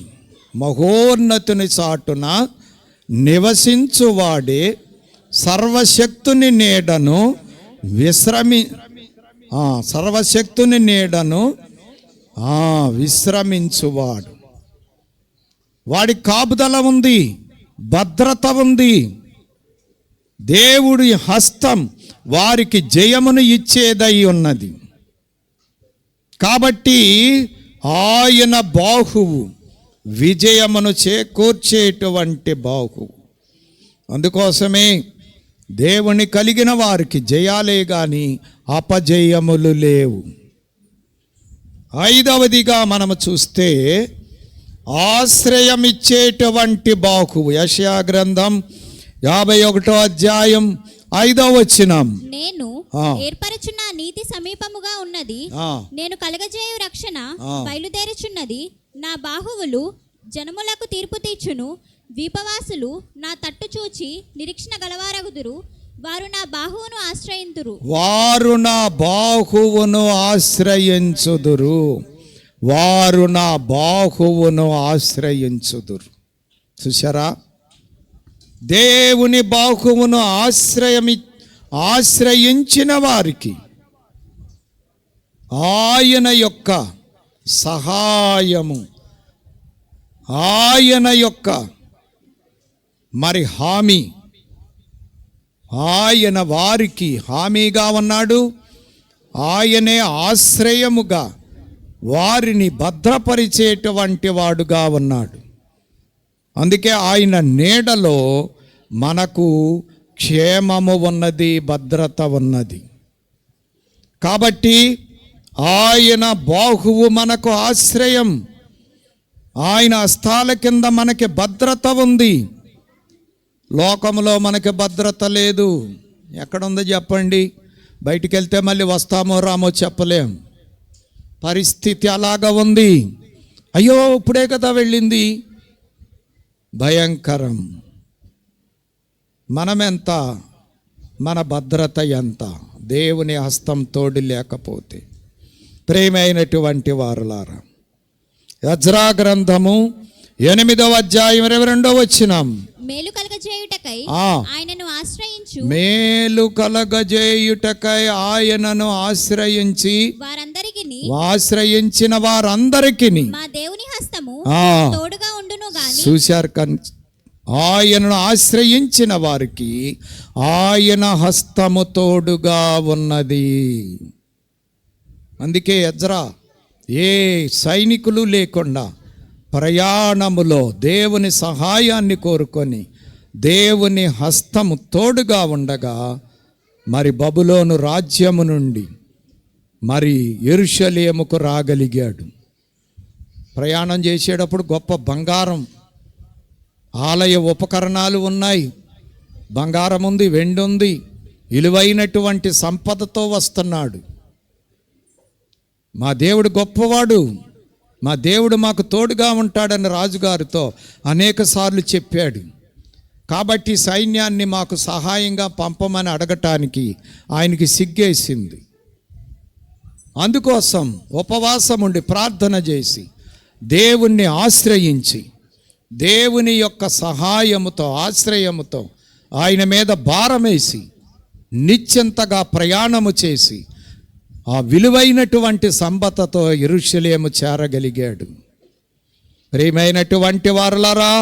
మహోన్నతుని చాటున నివసించువాడే సర్వశక్తుని నీడను సర్వశక్తుని నీడను విశ్రమించువాడు. వాడి కాపుదల ఉంది, భద్రత ఉంది. దేవుడి హస్తం వారికి జయమును ఇచ్చేదై ఉన్నది. కాబట్టి ఆయన బాహువు విజయమును చేకూర్చేటువంటి బాహువు. అందుకోసమే దేవుని కలిగిన వారికి జయాలే గాని అపజయములు లేవు. 5వదిగా మనము చూస్తే ఆశ్రయమిచ్చేటువంటి బాహువు. యెషయా గ్రంథం 51వ అధ్యాయం 5వ వచనం. నేను ఏర్పరచున్న నీతి సమీపముగా ఉన్నది, నేను కలగజేయు రక్షణ బయలుదేరుచున్నది. నా బాహువులు జనములకు తీర్పు తీర్చును, ద్వీపవాసులు నా తట్టు చూచి నిరీక్షణ గలవారగుదురు. వారు నా బాహువును ఆశ్రయింతురు. వారు నా బాహువును ఆశ్రయించుదురు. వారు నా బాహువును ఆశ్రయించుదురు. చూశారా, దేవుని బాహువును ఆశ్రయించిన వారికి ఆయన యొక్క సహాయము, ఆయన యొక్క హామీ, ఆయన వారికి హామీగా ఉన్నాడు. ఆయనే ఆశ్రయముగా వారిని భద్రపరిచేటువంటి వాడుగా ఉన్నాడు. అందుకే ఆయన నీడలో మనకు క్షేమము ఉన్నది, భద్రత ఉన్నది. కాబట్టి ఆయన బాహువు మనకు ఆశ్రయం, ఆయన హస్తాల కింద మనకి భద్రత ఉంది. లోకంలో మనకి భద్రత లేదు. ఎక్కడుందో చెప్పండి? బయటికి వెళ్తే మళ్ళీ వస్తామో రామో చెప్పలేం. పరిస్థితి అలాగా ఉంది. అయ్యో ఇప్పుడే కదా వెళ్ళింది, భయంకరం. మనమెంత, మన భద్రత ఎంత దేవుని హస్తం తోడు లేకపోతే? ప్రేమైనటువంటి వారులారా, ఎజ్రా గ్రంథము 8వ అధ్యాయం 22వ వచనం, మేలు కలగజేయుటకై ఆయనను ఆశ్రయించు, మేలు కలగజేయుటకై ఆయనను ఆశ్రయించి ఆశ్రయించిన వారందరికీ మా దేవుని హస్తము తోడుగా ఉండును గాని. చూశారు, ఆయనను ఆశ్రయించిన వారికి ఆయన హస్తము తోడుగా ఉన్నది. అందుకే ఎజ్రా ఏ సైనికులు లేకుండా ప్రయాణములో దేవుని సహాయాన్ని కోరుకొని దేవుని హస్తము తోడుగా ఉండగా మరి బబులోను రాజ్యము నుండి మరి యెరూషలేముకు రాగలిగాడు. ప్రయాణం చేసేటప్పుడు గొప్ప బంగారం ఆలయ ఉపకరణాలు ఉన్నాయి, బంగారం ఉంది, వెండి ఉంది, విలువైనటువంటి సంపదతో వస్తున్నాడు. మా దేవుడు గొప్పవాడు, మా దేవుడు మాకు తోడుగా ఉంటాడని రాజుగారితో అనేకసార్లు చెప్పాడు. కాబట్టి సైన్యాన్ని మాకు సహాయంగా పంపమని అడగటానికి ఆయనకి సిగ్గేసింది. అందుకోసం ఉపవాసం ఉండి ప్రార్థన చేసి దేవుణ్ణి ఆశ్రయించి దేవుని యొక్క సహాయముతో ఆశ్రయముతో ఆయన మీద భారమేసి నిశ్చింతగా ప్రయాణము చేసి ఆ విలువైనటువంటి సంపదతో యెరూషలేము చేరగలిగాడు. ప్రియమైనటువంటి వారులారా,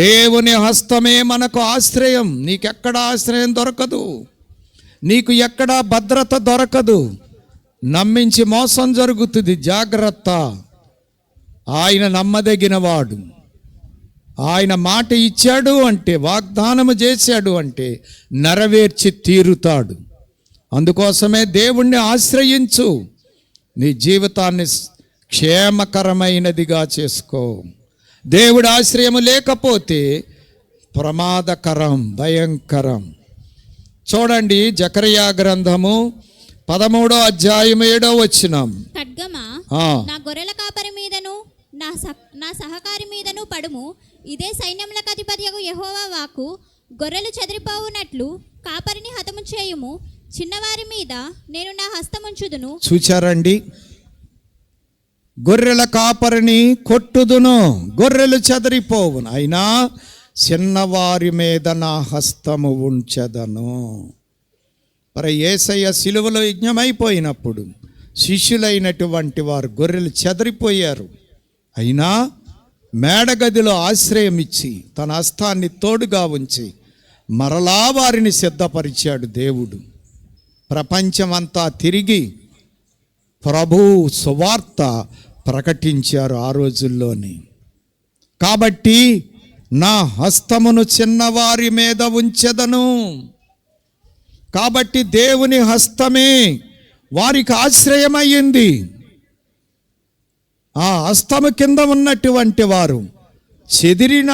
దేవుని హస్తమే మనకు ఆశ్రయం. నీకెక్కడ ఆశ్రయం దొరకదు, నీకు ఎక్కడా భద్రత దొరకదు. నమ్మించి మోసం జరుగుతుంది, జాగ్రత్త. ఆయన నమ్మదగినవాడు. ఆయన మాట ఇచ్చాడు అంటే, వాగ్దానము చేశాడు అంటే నెరవేర్చి తీరుతాడు. అందుకోసమే దేవుణ్ణి ఆశ్రయించు, నీ జీవితాన్ని క్షేమకరమైనదిగా చేసుకో. దేవుడి ఆశ్రయము లేకపోతే ప్రమాదకరం, భయంకరం. చూడండి, జకరియా గ్రంథము 13వ అధ్యాయం 7వ వచనం, ఖడ్గమా నా గొర్రెల కాపరి మీదను నా సహకారి మీదను పడుము, ఇదే సైన్యములకు అధిపతియగు యెహోవా వాక్కు. గొర్రెలు చెదిరిపోవునట్లు కాపరిని హతము చేయుము, చిన్నవారి మీద నేను నా హస్తముంచుదును. చూచారండి, గొర్రెల కాపరిని కొట్టుదును, గొర్రెలు చెదిరిపోవును, అయినా చిన్నవారి మీద నా హస్తము ఉంచెదను. మరి యేసయ్య సిలువలో యజ్ఞమైపోయినప్పుడు శిష్యులైనటువంటి వారు గొర్రెలు చెదిరిపోయారు. అయినా మేడగదిలో ఆశ్రయం ఇచ్చి తన హస్తాన్ని తోడుగా ఉంచి మరలా వారిని సిద్ధపరిచాడు దేవుడు. ప్రపంచమంతా తిరిగి ప్రభు సువార్త ప్రకటించారు ఆ రోజుల్లోనే. కాబట్టి నా హస్తమును చిన్నవారి మీద ఉంచెదను. కాబట్టి దేవుని హస్తమే వారికి ఆశ్రయమయ్యింది. ఆ హస్తము కింద ఉన్నటువంటి వారు చెదిరిన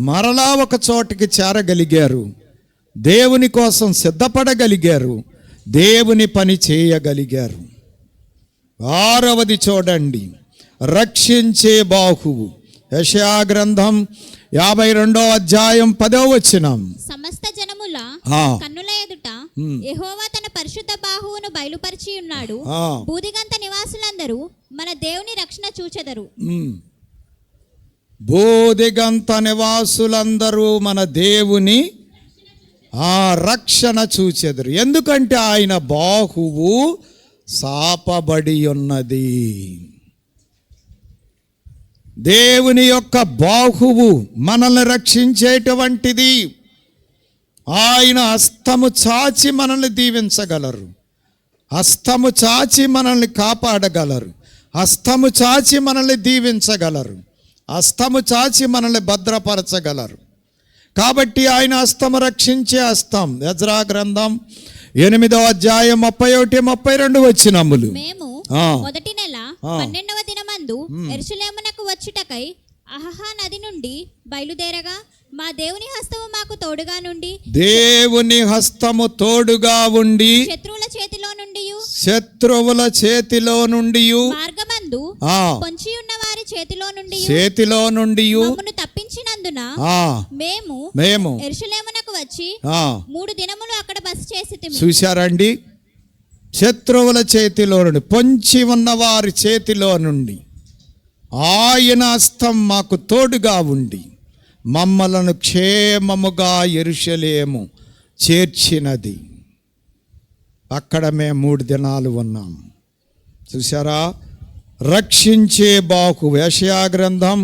మరలా ఒక చోటికి చేరగలిగారు, దేవుని కోసం సిద్ధపడగలిగారు, దేవుని పని చేయగలిగారు. 6వది చూడండి, రక్షించే బాహువు. యెషయా గ్రంథం 52వ అధ్యాయం 10వ వచనం, సమస్త జనముల కన్నుల ఎదుట యెహోవా తన పరిశుద్ధ బాహువును బయలుపరిచి ఉన్నాడు. భూదిగంత నివాసులందరూ మన దేవుని రక్షణ చూచెదరు. భూదిగంత నివాసులందరూ మన దేవుని రక్షణ చూచెదరు. ఎందుకంటే ఆయన బాహువు సాపబడి ఉన్నది. దేవుని యొక్క బాహువు మనల్ని రక్షించేటువంటిది. ఆయన హస్తము చాచి మనల్ని దీవించగలరు, హస్తము చాచి మనల్ని కాపాడగలరు, హస్తము చాచి మనల్ని దీవించగలరు, హస్తము చాచి మనల్ని భద్రపరచగలరు. కాబట్టి ఆయన హస్తము రక్షించే హస్తం. ఎజ్రా గ్రంథం 8వ అధ్యాయం 31, 32 వచనములు. మేము ఆ. మొదటి నెల 12వ దినమందు యెరూషలేమునకు వచ్చుటకై అహహా నది నుండి బయలుదేరగా మా దేవుని హస్తము మాకు తోడుగా నుండి, దేవుని హస్తము తోడుగా ఉండి శత్రువుల చేతిలో నుండి, శత్రువుల చేతిలో నుండి, మార్గమందు పొంచి ఉన్న వారి చేతిలో నుండి మమ్మను తప్పించినందున మేము యెరూషలేమునకు వచ్చి 3 దినములు అక్కడ బస చేసితిమి. చూశారండి, శత్రువుల చేతిలో నుండి, పొంచి ఉన్న వారి చేతిలో నుండి ఆయన హస్తం మాకు తోడుగా ఉండి మమ్మలను క్షేమముగా యెరూషలేము చేర్చినది. అక్కడ మేము 3 దినాలు ఉన్నాం. చూసారా, రక్షించే బాహు. యెషయా గ్రంథం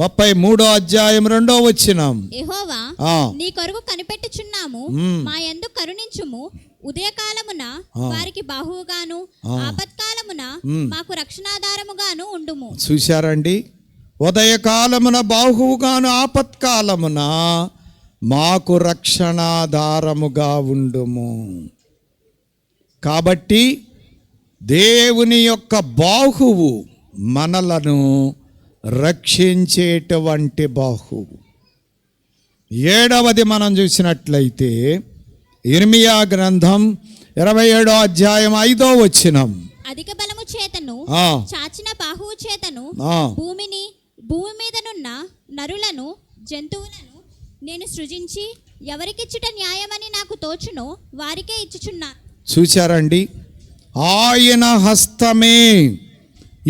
33వ అధ్యాయం 2వ వచనం. యెహోవా నీ కొరకు కనిపెట్టుచున్నాము, మా యందు కరుణించుము. ఉదయకాలమున వారికి బాహువుగాను, ఆపత్కాలమున మాకు రక్షణాధారముగాను ఉండుము. చూశారండి, ఉదయకాలమున బాహువుగాను, ఆపత్కాలమున మాకు రక్షణాధారముగా ఉండుము. కాబట్టి దేవుని యొక్క బాహువు మనలను రక్షించేటువంటి బాహువు. 7వది మనం చూసినట్లయితే ఇర్మియా గ్రంథం 27వ అధ్యాయం 5వ వచనం. అధిక బలము చేతను చాచిన బాహువు చేతను భూమి మీదనున్న నరులను జంతువులను నేను సృజించి ఎవరికిచ్చుట న్యాయమని నాకు తోచునో వారికే ఇచ్చుచున్నా. చూశారండి, ఆయన హస్తమే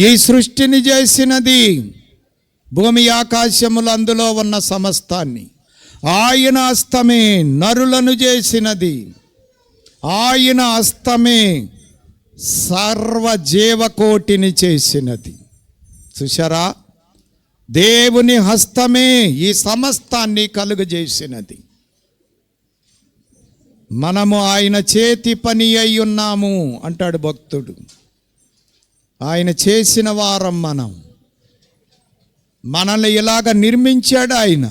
ఈ సృష్టిని చేసినది, భూమి ఆకాశములు అందులో ఉన్న సమస్తాన్ని. ఆయన హస్తమే నరులను చేసినది, ఆయన హస్తమే సర్వజీవకోటిని చేసినది. చూశారా, దేవుని హస్తమే ఈ సమస్తాన్ని కలుగజేసినది. మనము ఆయన చేతి పని అయి ఉన్నాము అంటాడు భక్తుడు. ఆయన చేసిన వారం మనం. మనల్ని ఇలాగ నిర్మించాడు ఆయన,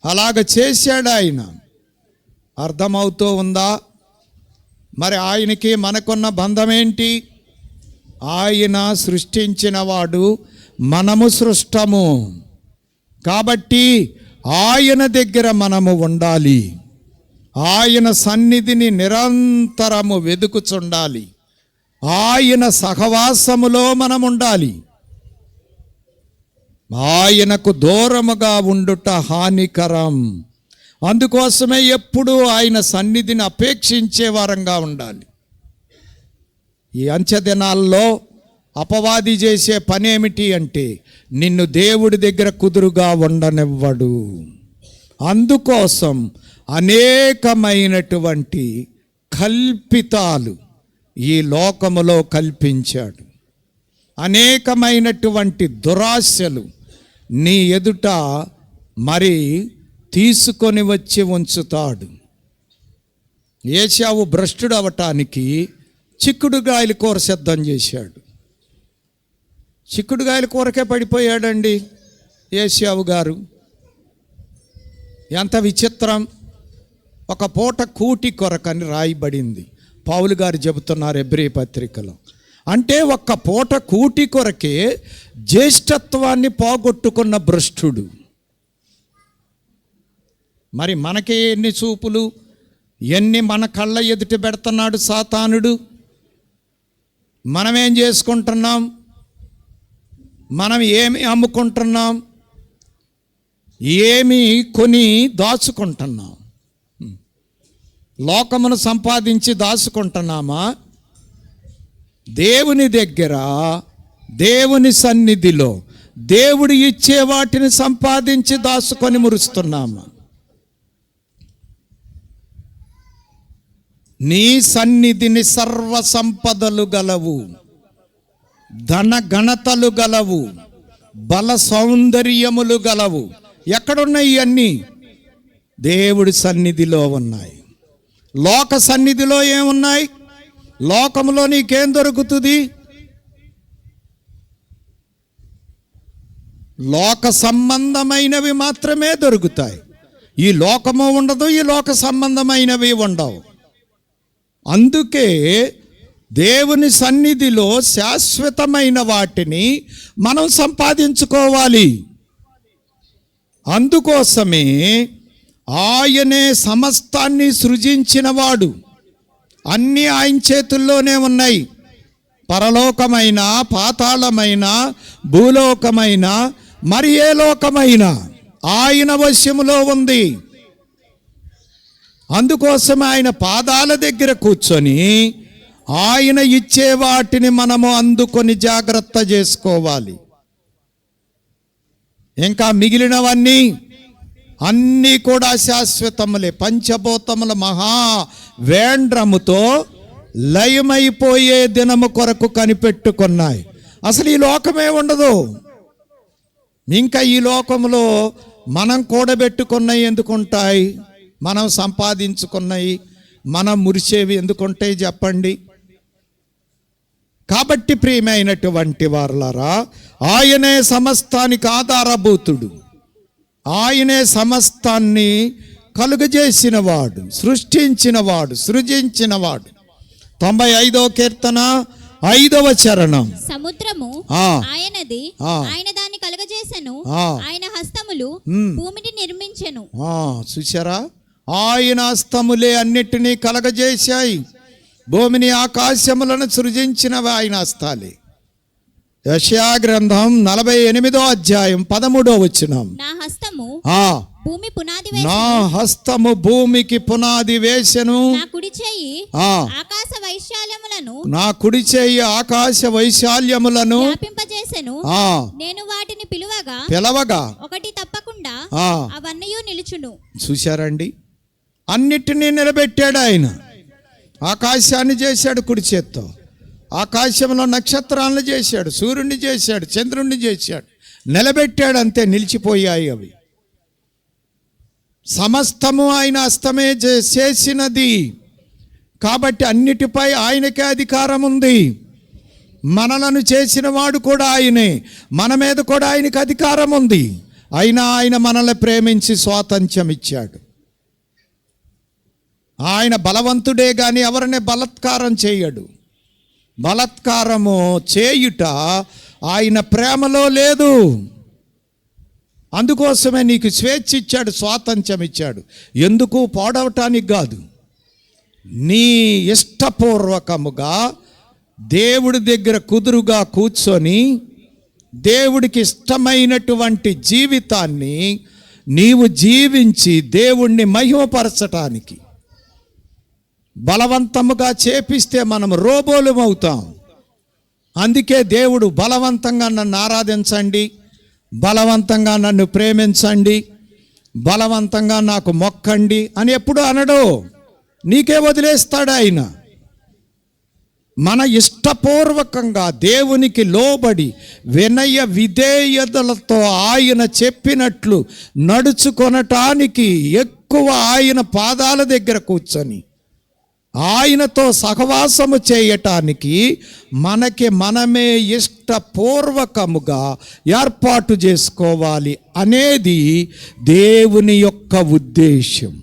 అలాగ చేశాడు ఆయన. అర్థమవుతూ ఉందా? మరి ఆయనకి మనకున్న బంధం ఏంటి? ఆయన సృష్టించిన వాడు, మనము సృష్టము. కాబట్టి ఆయన దగ్గర మనము ఉండాలి, ఆయన సన్నిధిని నిరంతరము వెదుకుచుండాలి, ఆయన సహవాసములో మనం ఉండాలి. ఆయనకు దూరముగా ఉండుట హానికరం. అందుకోసమే ఎప్పుడూ ఆయన సన్నిధిని అపేక్షించే వారంగా ఉండాలి. ఈ అంచె దినాల్లో అపవాది చేసే పని ఏమిటి అంటే నిన్ను దేవుడి దగ్గర కుదురుగా ఉండనివ్వడు. అందుకోసం అనేకమైనటువంటి కల్పితాలు ఈ లోకములో కల్పించాడు. అనేకమైనటువంటి దురాశలు నీ ఎదుట మరి తీసుకొని వచ్చి ఉంచుతాడు. ఏశావు భ్రష్టుడు అవటానికి చిక్కుడుగాయల కూర సిద్ధం చేశాడు. చిక్కుడుగాయల కూరకే పడిపోయాడండి ఏశావు గారు. ఎంత విచిత్రం! ఒక పూట కూటి కొరకని రాయబడింది. పౌలు గారు చెబుతున్నారు హెబ్రీ పత్రికలో. అంటే ఒక్క పూట కూటి కొరకే జ్యేష్ఠత్వాన్ని పోగొట్టుకున్న భ్రష్టుడు. మరి మనకే ఎన్ని చూపులు, ఎన్ని మన కళ్ళ ఎదుట పెడుతున్నాడు సాతానుడు. మనమేం చేసుకుంటున్నాం? మనం ఏమి అమ్ముకుంటున్నాం? ఏమి కొని దాచుకుంటున్నాం? లోకమును సంపాదించి దాచుకుంటున్నామా? దేవుని దగ్గర, దేవుని సన్నిధిలో దేవుడు ఇచ్చే వాటిని సంపాదించి దాచుకొని మురుస్తున్నామా? నీ సన్నిధిని సర్వ సంపదలు గలవు, ధన ఘనతలు గలవు, బల సౌందర్యములు గలవు. ఎక్కడున్నాయి ఇవన్నీ? దేవుడి సన్నిధిలో ఉన్నాయి. లోక సన్నిధిలో ఏమున్నాయి? లోకంలో నీకేం దొరుకుతుంది? లోక సంబంధమైనవి మాత్రమే దొరుకుతాయి. ఈ లోకము ఉండదు, ఈ లోక సంబంధమైనవి ఉండవు. అందుకే దేవుని సన్నిధిలో శాశ్వతమైన వాటిని మనం సంపాదించుకోవాలి. అందుకోసమే ఆయనే సమస్తాన్ని సృజించినవాడు. అన్నీ ఆయన చేతుల్లోనే ఉన్నాయి. పరలోకమైన, పాతాళమైన, భూలోకమైన, మరి ఏ లోకమైన ఆయన వశములో ఉంది. అందుకోసం ఆయన పాదాల దగ్గర కూర్చొని ఆయన ఇచ్చే వాటిని మనము అందుకొని జాగ్రత్త చేసుకోవాలి. ఇంకా మిగిలినవన్నీ అన్నీ కూడా శాశ్వతములే. పంచభూతముల మహా వేండ్రముతో లయమైపోయే దినము కొరకు కనిపెట్టుకున్నాయి. అసలు ఈ లోకమే ఉండదు. ఇంకా ఈ లోకంలో మనం కూడబెట్టుకున్నవి ఎందుకుంటాయి? మనం సంపాదించుకున్నవి, మనం మురిచేవి ఎందుకుంటాయి చెప్పండి? కాబట్టి ప్రియమైనటువంటి వారలారా, ఆయనే సమస్తానికి ఆధారభూతుడు. ఆయనే సమస్తాన్ని కలుగజేసినవాడు, సృష్టించినవాడు, సృజించినవాడు. 95వ కీర్తన 5వ చరణం. సముద్రము ఆయనది, ఆయన దాన్ని కలుగజేసెను, ఆయన హస్తములు భూమిని నిర్మించెను. చూసారా? ఆయన హస్తములే అన్నిటినీ కలగజేశాయి. భూమిని ఆకాశములను సృజించినవి ఆయన హస్తాలే. యెషయా గ్రంథం 48వ అధ్యాయం 13వ వచనం. నా హస్తము భూమి పునాది నా హస్తము భూమికి పునాది వేసెను. నా కుడి చేయి ఆకాశ వైశాల్యములను, నా కుడి చేయి ఆకాశ వైశాల్యములను వ్యాపింపజేసెను. నేను వాటిని పిలవగా ఒకటి తప్పకుండా అవన్నీ నిలుచును. చూశారండి? అన్నిటినీ నిలబెట్టాడు ఆయన. ఆకాశాన్ని చేశాడు కుడి చేత్తో, ఆకాశంలో నక్షత్రాలను చేశాడు, సూర్యుడిని చేశాడు, చంద్రుణ్ణి చేశాడు, నిలబెట్టాడు. అంతే, నిలిచిపోయాయి అవి. సమస్తము ఆయన హస్తమే చేసినది. కాబట్టి అన్నిటిపై ఆయనకే అధికారం ఉంది. మనలను చేసిన వాడు కూడా ఆయనే, మన మీద కూడా ఆయనకు అధికారం ఉంది. అయినా ఆయన మనల్ని ప్రేమించి స్వాతంత్ర్యం ఇచ్చాడు. ఆయన బలవంతుడే కానీ ఎవరిని బలత్కారం చేయడు. బలత్కారము చేయుట ఆయన ప్రేమలో లేదు. అందుకోసమే నీకు స్వేచ్ఛ ఇచ్చాడు, స్వాతంత్ర్యం ఇచ్చాడు. ఎందుకు? పాడవటానికి కాదు. నీ ఇష్టపూర్వకముగా దేవుడి దగ్గర కుదురుగా కూర్చొని దేవుడికి ఇష్టమైనటువంటి జీవితాన్ని నీవు జీవించి దేవుణ్ణి మహిమపరచటానికి. బలవంతముగా చేపిస్తే మనం రోబోలం అవుతాం. అందుకే దేవుడు బలవంతంగా నన్ను ఆరాధించండి, బలవంతంగా నన్ను ప్రేమించండి, బలవంతంగా నాకు మొక్కండి అని ఎప్పుడు అనడు. నీకే వదిలేస్తాడు ఆయన. మన ఇష్టపూర్వకంగా దేవునికి లోబడి వినయ విధేయతలతో ఆయన చెప్పినట్లు నడుచుకొనటానికి ఎక్కువ ఆయన పాదాల దగ్గర కూర్చొని ఆయనతో సహవాసము చేయటానికి మనకి మనమే ఇష్టపూర్వకముగా ఏర్పాటు చేసుకోవాలి అనేది దేవుని యొక్క ఉద్దేశం.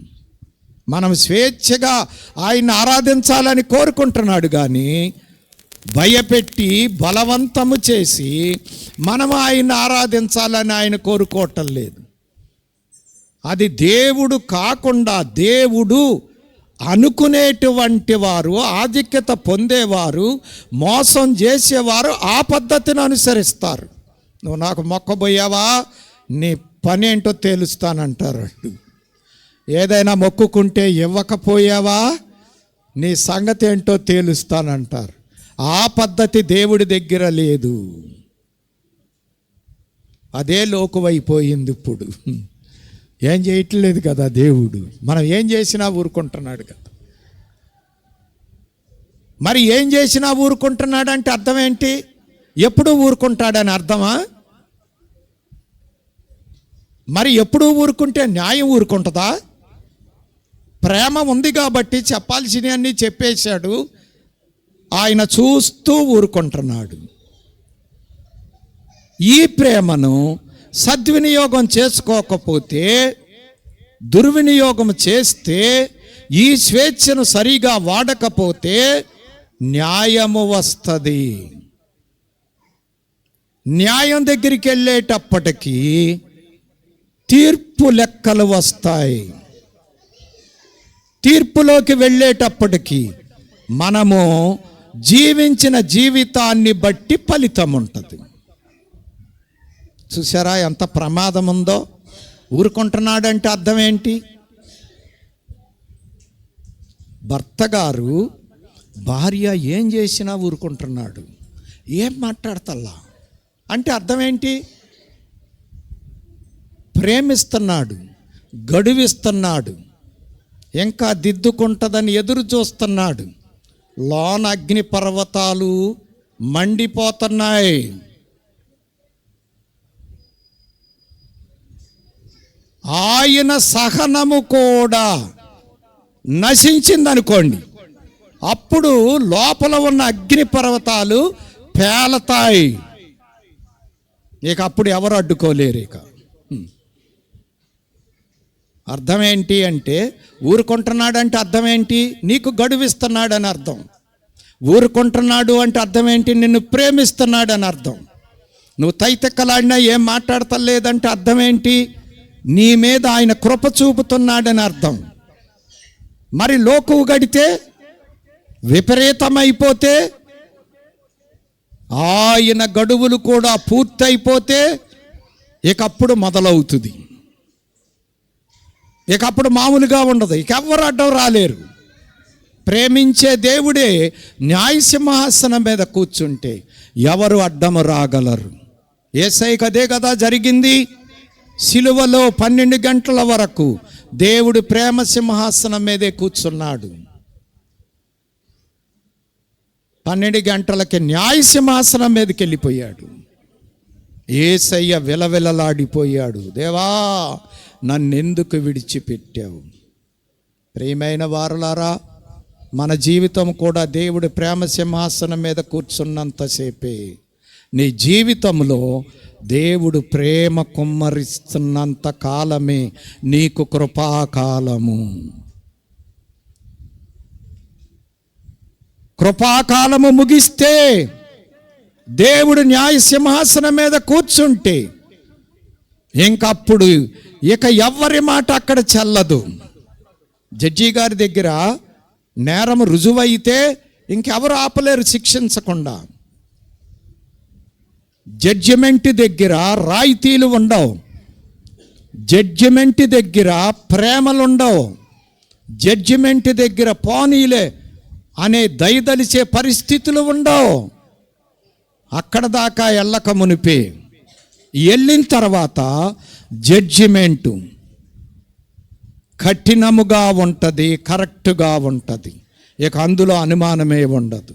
మనం స్వేచ్ఛగా ఆయన ఆరాధించాలని కోరుకుంటున్నాడు కానీ భయపెట్టి బలవంతము చేసి మనం ఆయన ఆరాధించాలని ఆయన కోరుకోవటం లేదు. అది దేవుడు కాకుండా దేవుడు అనుకునేటువంటి వారు, ఆధిక్యత పొందేవారు, మోసం చేసేవారు ఆ పద్ధతిని అనుసరిస్తారు. నువ్వు నాకు మొక్కబోయావా, నీ పని ఏంటో తేలుస్తానంటారు. ఏదైనా మొక్కుకుంటే ఇవ్వకపోయావా, నీ సంగతి ఏంటో తేలుస్తానంటారు. ఆ పద్ధతి దేవుడి దగ్గర లేదు. అదే లోకువైపోయింది ఇప్పుడు. ఏం చేయట్లేదు కదా దేవుడు. మనం ఏం చేసినా ఊరుకుంటున్నాడు కదా. మరి ఏం చేసినా ఊరుకుంటున్నాడు అంటే అర్థం ఏంటి? ఎప్పుడు ఊరుకుంటాడని అర్థమా? మరి ఎప్పుడు ఊరుకుంటే న్యాయం ఊరుకుంటుందా? ప్రేమ ఉంది కాబట్టి చెప్పాల్సినవన్నీ చెప్పేశాడు. ఆయన చూస్తూ ఊరుకుంటున్నాడు. ఈ ప్రేమను సద్వినియోగం చేసుకోకపోతే, దుర్వినియోగం చేస్తే, ఈ స్వేచ్ఛను సరిగా వాడకపోతే న్యాయము వస్తుంది. న్యాయం దగ్గరికి వెళ్ళేటప్పటికీ తీర్పు లెక్కలు వస్తాయి. తీర్పులోకి వెళ్ళేటప్పటికి మనము జీవించిన జీవితాన్ని బట్టి ఫలితం ఉంటుంది. చూసారా ఎంత ప్రమాదం ఉందో? ఊరుకుంటున్నాడంటే అర్థం ఏంటి? భర్త గారు భార్య ఏం చేసినా ఊరుకుంటున్నాడు, ఏం మాట్లాడతల్లా అంటే అర్థం ఏంటి? ప్రేమిస్తున్నాడు, గడువిస్తున్నాడు, ఇంకా దిద్దుకుంటుందని ఎదురు చూస్తున్నాడు. లోన అగ్ని పర్వతాలు మండిపోతున్నాయి. ఆయన సహనము కూడా నశించిందనుకోండి, అప్పుడు లోపల ఉన్న అగ్ని పర్వతాలు పేలతాయి. ఇక అప్పుడు ఎవరు అడ్డుకోలేరు. ఇక అర్థం ఏంటి అంటే, ఊరుకుంటున్నాడు అంటే అర్థం ఏంటి? నీకు గడువిస్తున్నాడు అని అర్థం. ఊరుకుంటున్నాడు అంటే అర్థం ఏంటి? నిన్ను ప్రేమిస్తున్నాడు అని అర్థం. నువ్వు తైతెక్కలాడినా ఏం మాట్లాడతలేదంటే అర్థం ఏంటి? నీ మీద ఆయన కృప చూపుతున్నాడని అర్థం. మరి లోకువు గడితే, విపరీతమైపోతే, ఆయన గడువులు కూడా పూర్తయిపోతే ఇక అప్పుడు మొదలవుతుంది. ఇక అప్పుడు మామూలుగా ఉండదు. ఇక ఎవ్వరు అడ్డం రాలేరు. ప్రేమించే దేవుడే న్యాయసింహాసనం మీద కూర్చుంటే ఎవరు అడ్డము రాగలరు? యేసయ్యకి అదే కదా జరిగింది. సిలువలో 12 గంటల వరకు దేవుడు ప్రేమ సింహాసనం మీదే కూర్చున్నాడు. 12 గంటలకి న్యాయ సింహాసనం మీదకి వెళ్ళిపోయాడు. యేసయ్య విలవిలలాడిపోయాడు, దేవా నన్నెందుకు విడిచిపెట్టావు? ప్రియమైన వారులారా, మన జీవితం కూడా దేవుడు ప్రేమ సింహాసనం మీద కూర్చున్నంతసేపే. నీ జీవితంలో దేవుడు ప్రేమ కుమ్మరిస్తున్నంత కాలమే నీకు కృపాకాలము. కృపాకాలము ముగిస్తే, దేవుడు న్యాయ సింహాసనం మీద కూర్చుంటే ఇంకప్పుడు ఇక ఎవ్వరి మాట అక్కడ చెల్లదు. జడ్జి గారి దగ్గర నేరం రుజువైతే ఇంకెవరు ఆపలేరు శిక్షించకుండా. జడ్జిమెంట్ దగ్గర రాయితీలు ఉండవు. జడ్జిమెంట్ దగ్గర ప్రేమలుండవు. జడ్జిమెంట్ దగ్గర పోనీలే అనే దయదలిచే పరిస్థితులు ఉండవు. అక్కడ దాకా వెళ్ళక మునిపే, వెళ్ళిన తర్వాత జడ్జిమెంటు కఠినముగా ఉంటుంది, కరెక్ట్గా ఉంటుంది. ఇక అందులో అనుమానమే ఉండదు.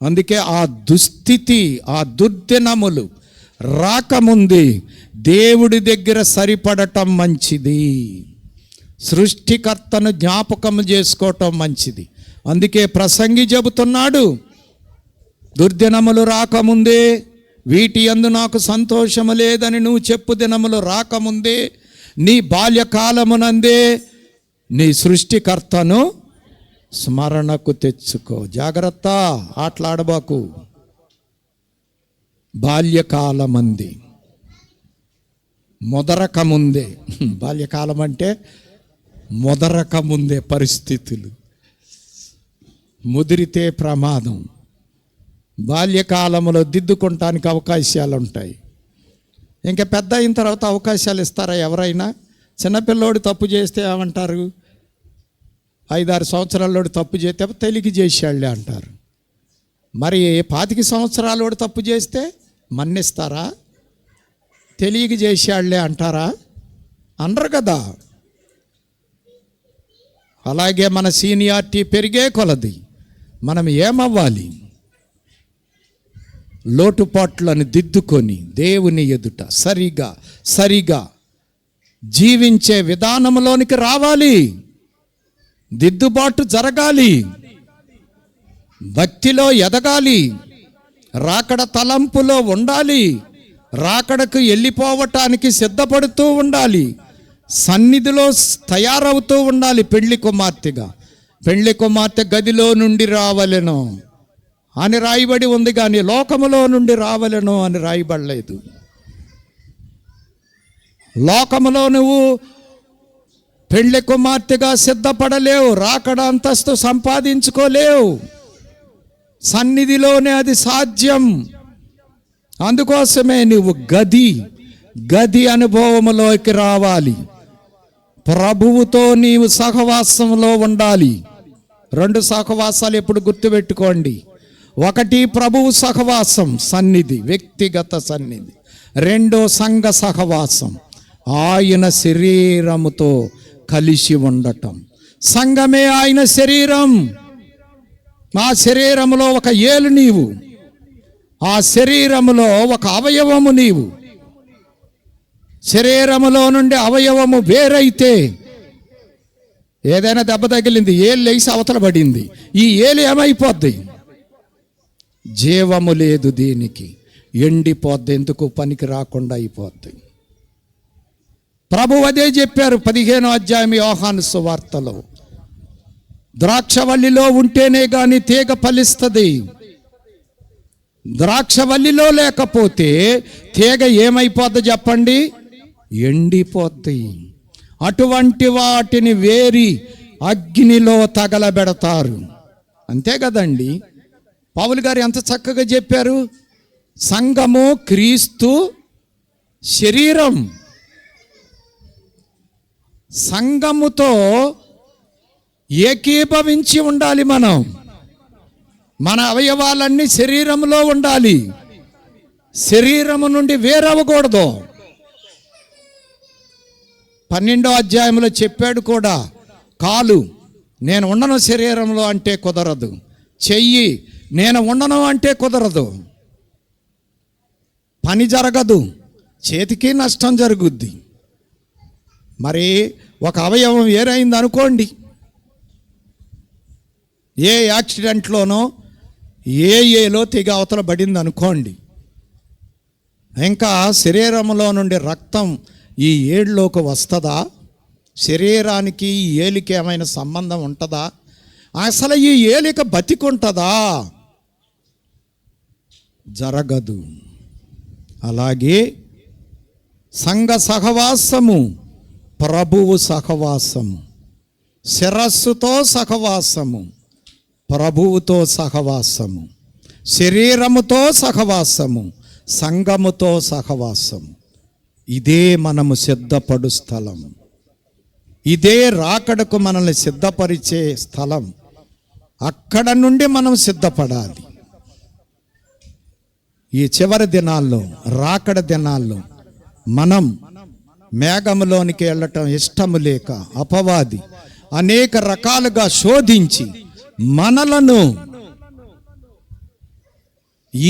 అందుకే ఆ దుస్థితి, ఆ దుర్దినములు రాకముందే దేవుడి దగ్గర సరిపడటం మంచిది. సృష్టికర్తను జ్ఞాపకం చేసుకోవటం మంచిది. అందుకే ప్రసంగి చెబుతున్నాడు, దుర్దినములు రాకముందే, వీటి యందు నాకు సంతోషము లేదని నువ్వు చెప్పు దినములు రాకముందే, నీ బాల్యకాలమునందే నీ సృష్టికర్తను స్మరణకు తెచ్చుకో. జాగ్రత్త, ఆటలాడబాకు. బాల్యకాలమంది మొదరకముందే, బాల్యకాలం అంటే మొదరకముందే పరిస్థితులు, ముదిరితే ప్రమాదం. బాల్యకాలంలో దిద్దుకుంటానికి అవకాశాలు ఉంటాయి. ఇంకా పెద్ద అయిన తర్వాత అవకాశాలు ఇస్తారా ఎవరైనా? చిన్నపిల్లోడు తప్పు చేస్తే ఏమంటారు? 5-6 సంవత్సరాల్లోడు తప్పు చేస్తే తెలికి చేసాడులే అంటారు. మరి 25 సంవత్సరాలోడు తప్పు చేస్తే మన్నిస్తారా? తెలియక చేసాడులే అంటారా? అనరు కదా. అలాగే మన సీనియారిటీ పెరిగే కొలది మనం ఏమవ్వాలి? లోటుపాట్లను దిద్దుకొని దేవుని ఎదుట సరిగా జీవించే విధానంలోనికి రావాలి. దిద్దుబాటు జరగాలి, భక్తిలో ఎదగాలి, రాకడ తలంపులో ఉండాలి, రాకడకు వెళ్ళిపోవటానికి సిద్ధపడుతూ ఉండాలి, సన్నిధిలో తయారవుతూ ఉండాలి. పెళ్లి కుమార్తెగా పెళ్లి కుమార్తె గదిలో నుండి రావలెను అని రాయబడి ఉంది, కానీ లోకములో నుండి రావలెను అని రాయబడలేదు. లోకములో నువ్వు పెళ్లి కుమార్తెగా సిద్ధపడలేవు, రాకడ అంతస్తు సంపాదించుకోలేవు. సన్నిధిలోనే అది సాధ్యం. అందుకోసమే నువ్వు గది అనుభవములోకి రావాలి. ప్రభువుతో నీవు సహవాసంలో ఉండాలి. 2 సహవాసాలు ఎప్పుడు గుర్తుపెట్టుకోండి. 1 ప్రభువు సహవాసం, సన్నిధి, వ్యక్తిగత సన్నిధి. 2 సంఘ సహవాసం, ఆయన శరీరముతో కలిసి ఉండటం. సంఘమే ఆయన శరీరం. ఆ శరీరములో ఒక ఏలు నీవు, ఆ శరీరములో ఒక అవయవము నీవు. శరీరములో నుండి అవయవము వేరైతే, ఏదైనా దెబ్బ తగిలింది, ఏలు లేచి అవతల పడింది, ఈ ఏలు ఏమైపోద్ది? జీవము లేదు దీనికి, ఎండిపోద్ది, ఎందుకు పనికి రాకుండా అయిపోద్ది. ప్రభు అదే చెప్పారు 15వ అధ్యాయం యోహాను సువార్తలో. ద్రాక్షవల్లిలో ఉంటేనే గాని తీగ ఫలిస్తుంది. ద్రాక్షవల్లిలో లేకపోతే తీగ ఏమైపోద్ది చెప్పండి? ఎండిపోద్ది. అటువంటి వాటిని వేరి అగ్నిలో తగలబెడతారు. అంతే కదండి. పౌలు గారు ఎంత చక్కగా చెప్పారు. సంఘము క్రీస్తు శరీరం. సంఘముతో ఏకీభవించి ఉండాలి. మన అవయవాలన్నీ శరీరంలో ఉండాలి, శరీరము నుండి వేరవ్వకూడదు. 12వ అధ్యాయంలో చెప్పాడు కూడా, కాలు నేను ఉండను శరీరంలో అంటే కుదరదు, చెయ్యి నేను ఉండను అంటే కుదరదు, పని జరగదు, చేతికి నష్టం జరుగుద్ది. మరి ఒక అవయవం వేరైంది అనుకోండి, ఏ యాక్సిడెంట్లోనో ఏలో తెగ అవతల పడింది అనుకోండి, ఇంకా శరీరంలో నుండి రక్తం ఈ ఏళ్ళలోకి వస్తుందా? శరీరానికి ఈ ఏలికి ఏమైనా సంబంధం ఉంటుందా? అసలు ఈ ఏలిక బతికుంటుందా? జరగదు. అలాగే సంఘ సహవాసము, ప్రభువు సహవాసము, శిరస్సుతో సహవాసము, ప్రభువుతో సహవాసము, శరీరముతో సహవాసము, సంఘముతో సహవాసము. ఇదే మనము సిద్ధపడు స్థలం. ఇదే రాకడకు మనల్ని సిద్ధపరిచే స్థలం. అక్కడ నుండి మనం సిద్ధపడాలి. ఈ చివరి దినాల్లో, రాకడ దినాల్లో మనం మేఘములోనికి వెళ్ళటం ఇష్టము లేక అపవాది అనేక రకాలుగా శోధించి మనలను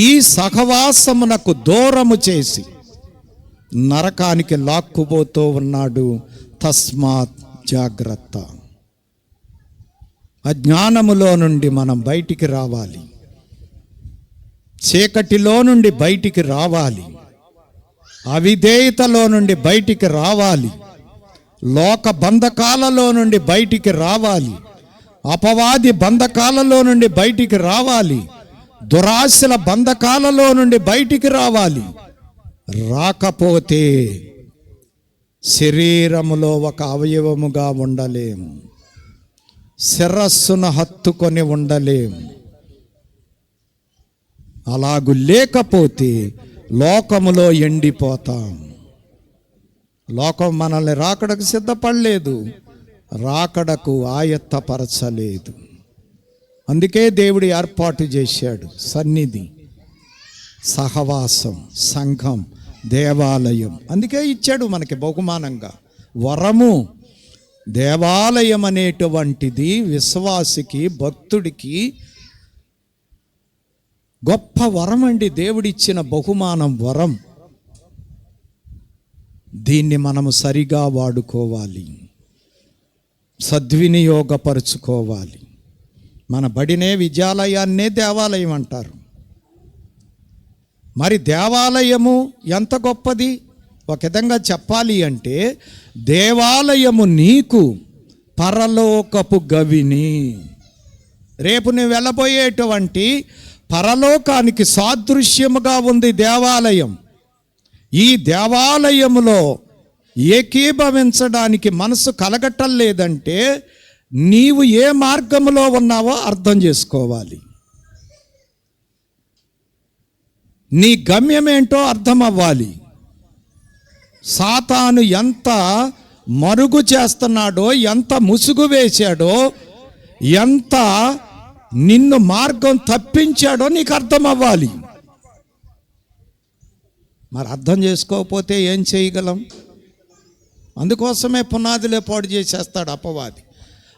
ఈ సహవాసమునకు దూరము చేసి నరకానికి లాక్కుపోతూ ఉన్నాడు. తస్మాత్ జాగ్రత్త. అజ్ఞానములో నుండి మనం బయటికి రావాలి, చీకటిలో నుండి బయటికి రావాలి, అవిధేయతలో నుండి బయటికి రావాలి, లోక బంధకాలలో నుండి బయటికి రావాలి, అపవాది బంధకాలలో నుండి బయటికి రావాలి, దురాశల బంధకాలలో నుండి బయటికి రావాలి. రాకపోతే శరీరములో ఒక అవయవముగా ఉండలేము, శిరస్సును హత్తుకొని ఉండలేము. అలాగు లేకపోతే లోకములో ఎండిపోతాం. లోకం మనల్ని రాకడకు సిద్ధపడలేదు, రాకడకు ఆయత్తపరచలేదు. అందుకే దేవుడు ఏర్పాటు చేశాడు సన్నిధి, సహవాసం, సంఘం, దేవాలయం. అందుకే ఇచ్చాడు మనకి బహుమానంగా వరము. దేవాలయం అనేటువంటిది విశ్వాసికి, భక్తుడికి గొప్ప వరం అండి. దేవుడిచ్చిన బహుమానం, వరం. దీన్ని మనము సరిగా వాడుకోవాలి. సద్వినియోగపరుచుకోవాలి. మన బడినే విద్యాలయాన్నే దేవాలయం అంటారు. మరి దేవాలయము ఎంత గొప్పది? ఒక విధంగా చెప్పాలి అంటే దేవాలయము నీకు పరలోకపు గవిని. రేపు నువ్వు వెళ్ళబోయేటువంటి పరలోకానికి సాదృశ్యముగా ఉంది దేవాలయం. ఈ దేవాలయములో ఏకీభవించడానికి మనసు కలగటం లేదంటే నీవు ఏ మార్గములో ఉన్నావో అర్థం చేసుకోవాలి. నీ గమ్యం ఏంటో అర్థం అవ్వాలి. సాతాను ఎంత మరుగు చేస్తున్నాడో, ఎంత ముసుగు వేశాడో, ఎంత నిన్ను మార్గం తప్పించాడో నీకు అర్థం అవ్వాలి. మరి అర్థం చేసుకోకపోతే ఏం చేయగలం? అందుకోసమే పునాదులే పాడు చేసేస్తాడు అపవాది.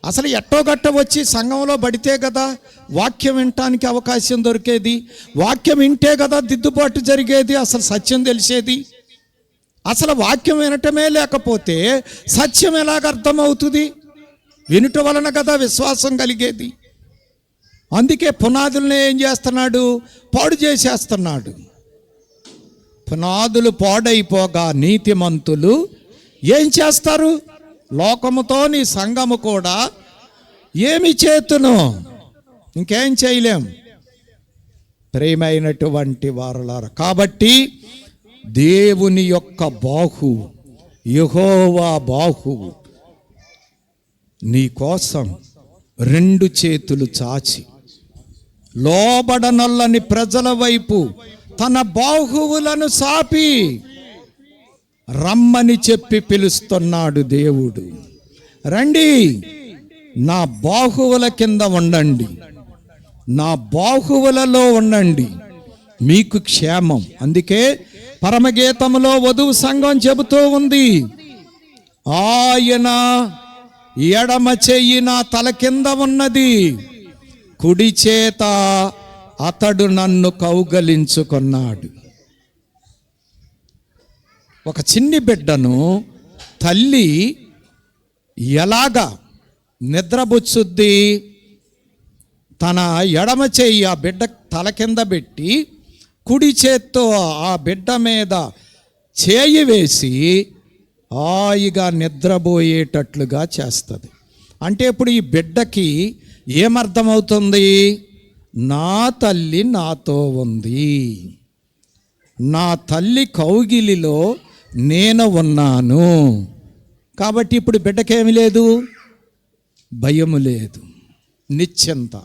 అసలు ఎట్టోగట్ట వచ్చి సంఘంలో పడితే కదా వాక్యం వినటానికి అవకాశం దొరికేది, వాక్యం వింటే కదా దిద్దుబాటు జరిగేది, అసలు సత్యం తెలిసేది. అసలు వాక్యం వినటమే లేకపోతే సత్యం ఎలాగ అర్థమవుతుంది? వినుట వలన కదా విశ్వాసం కలిగేది. అందుకే పునాదులనే ఏం చేస్తున్నాడు? పాడు చేసేస్తున్నాడు. పునాదులు పాడైపోగా నీతిమంతులు ఏం చేస్తారు? లోకముతో నీ సంఘము కూడా ఏమి చేతును? ఇంకేం చేయలేం ప్రియమైనటువంటి వారలారా. కాబట్టి దేవుని యొక్క బాహు, యెహోవా బాహు నీ కోసం 2 చేతులు చాచి లోబడనొల్లని ప్రజల వైపు తన బాహువులను సాపి రమ్మని చెప్పి పిలుస్తున్నాడు దేవుడు. రండి, నా బాహువుల కింద ఉండండి, నా బాహువులలో ఉండండి, మీకు క్షేమం. అందుకే పరమగీతములో వధువు సంఘం చెబుతూ ఉంది, ఆయన ఎడమ చెయ్యి నా తల కింద ఉన్నది, కుడి చేత అతడు నన్ను కౌగలించుకున్నాడు. ఒక చిన్ని బిడ్డను తల్లి ఎలాగా నిద్రపుచ్చుద్ది? తన ఎడమ చెయ్యి ఆ బిడ్డ తల కింద పెట్టి కుడి చేత్తో ఆ బిడ్డ మీద చేయి వేసి హాయిగా నిద్రపోయేటట్లుగా చేస్తుంది. అంటే ఇప్పుడు ఈ బిడ్డకి ఏమర్థమవుతుంది? నా తల్లి నాతో ఉంది, నా తల్లి కౌగిలిలో నేను ఉన్నాను. కాబట్టి ఇప్పుడు బిడ్డకేమి లేదు, భయము లేదు, నిశ్చింత.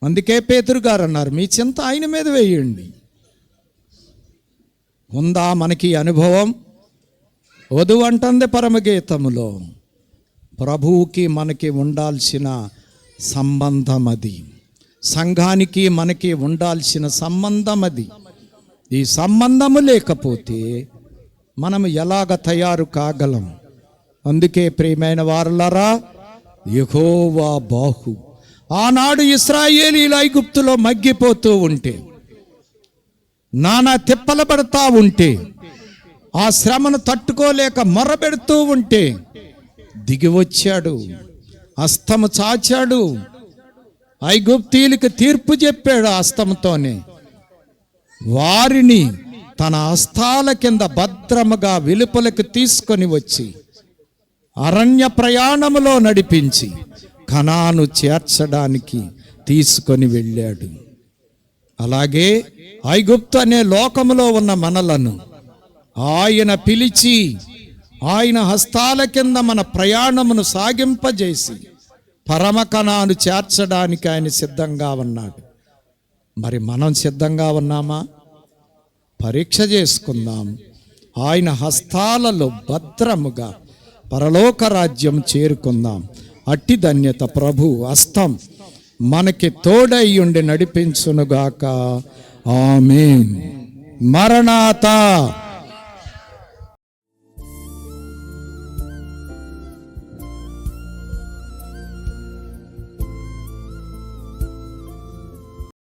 అందుకే పేతురు గారు అన్నారు, మీ చింత ఆయన మీద వేయండి. ఉందా మనకి అనుభవం? వధువు అంటుంది పరమగీతములో, ప్రభువుకి మనకి ఉండాల్సిన సంబంధం అది, సంఘానికి మనకి ఉండాల్సిన సంబంధం అది. ఈ సంబంధము లేకపోతే మనం ఎలాగ తయారు కాగలం? అందుకే ప్రియమైన వారలారా, యెహోవా బాహు. ఆనాడు ఇశ్రాయేలీయులు ఐగుప్తులో మగ్గిపోతూ ఉంటే, నానా తిప్పలు పడతా ఉంటే, ఆ శ్రమను తట్టుకోలేక మొర్రపెడుతూ ఉంటే దిగి వచ్చాడు, హస్తము చాచాడు, ఐగుప్తీయులకు తీర్పు చెప్పాడు. హస్తముతోనే వారిని తన హస్తాల కింద భద్రముగా వెలుపలకు తీసుకొని వచ్చి అరణ్య ప్రయాణములో నడిపించి కనాను చేర్చడానికి తీసుకొని వెళ్ళాడు. అలాగే ఐగుప్తు అనే లోకములో ఉన్న మనలను ఆయన పిలిచి ఆయన హస్తాల కింద మన ప్రయాణమును సాగింపజేసి పరమ కనాను చేర్చడానికి ఆయన సిద్ధంగా ఉన్నాడు. మరి మనం సిద్ధంగా ఉన్నామా? పరీక్ష చేసుకుందాం. ఆయన హస్తాలలో భద్రముగా పరలోక రాజ్యం చేరుకుందాం. అట్టి ధన్యత ప్రభు హస్తం మనకి తోడై ఉండి నడిపించునుగాక. ఆమేన్. మరణాత.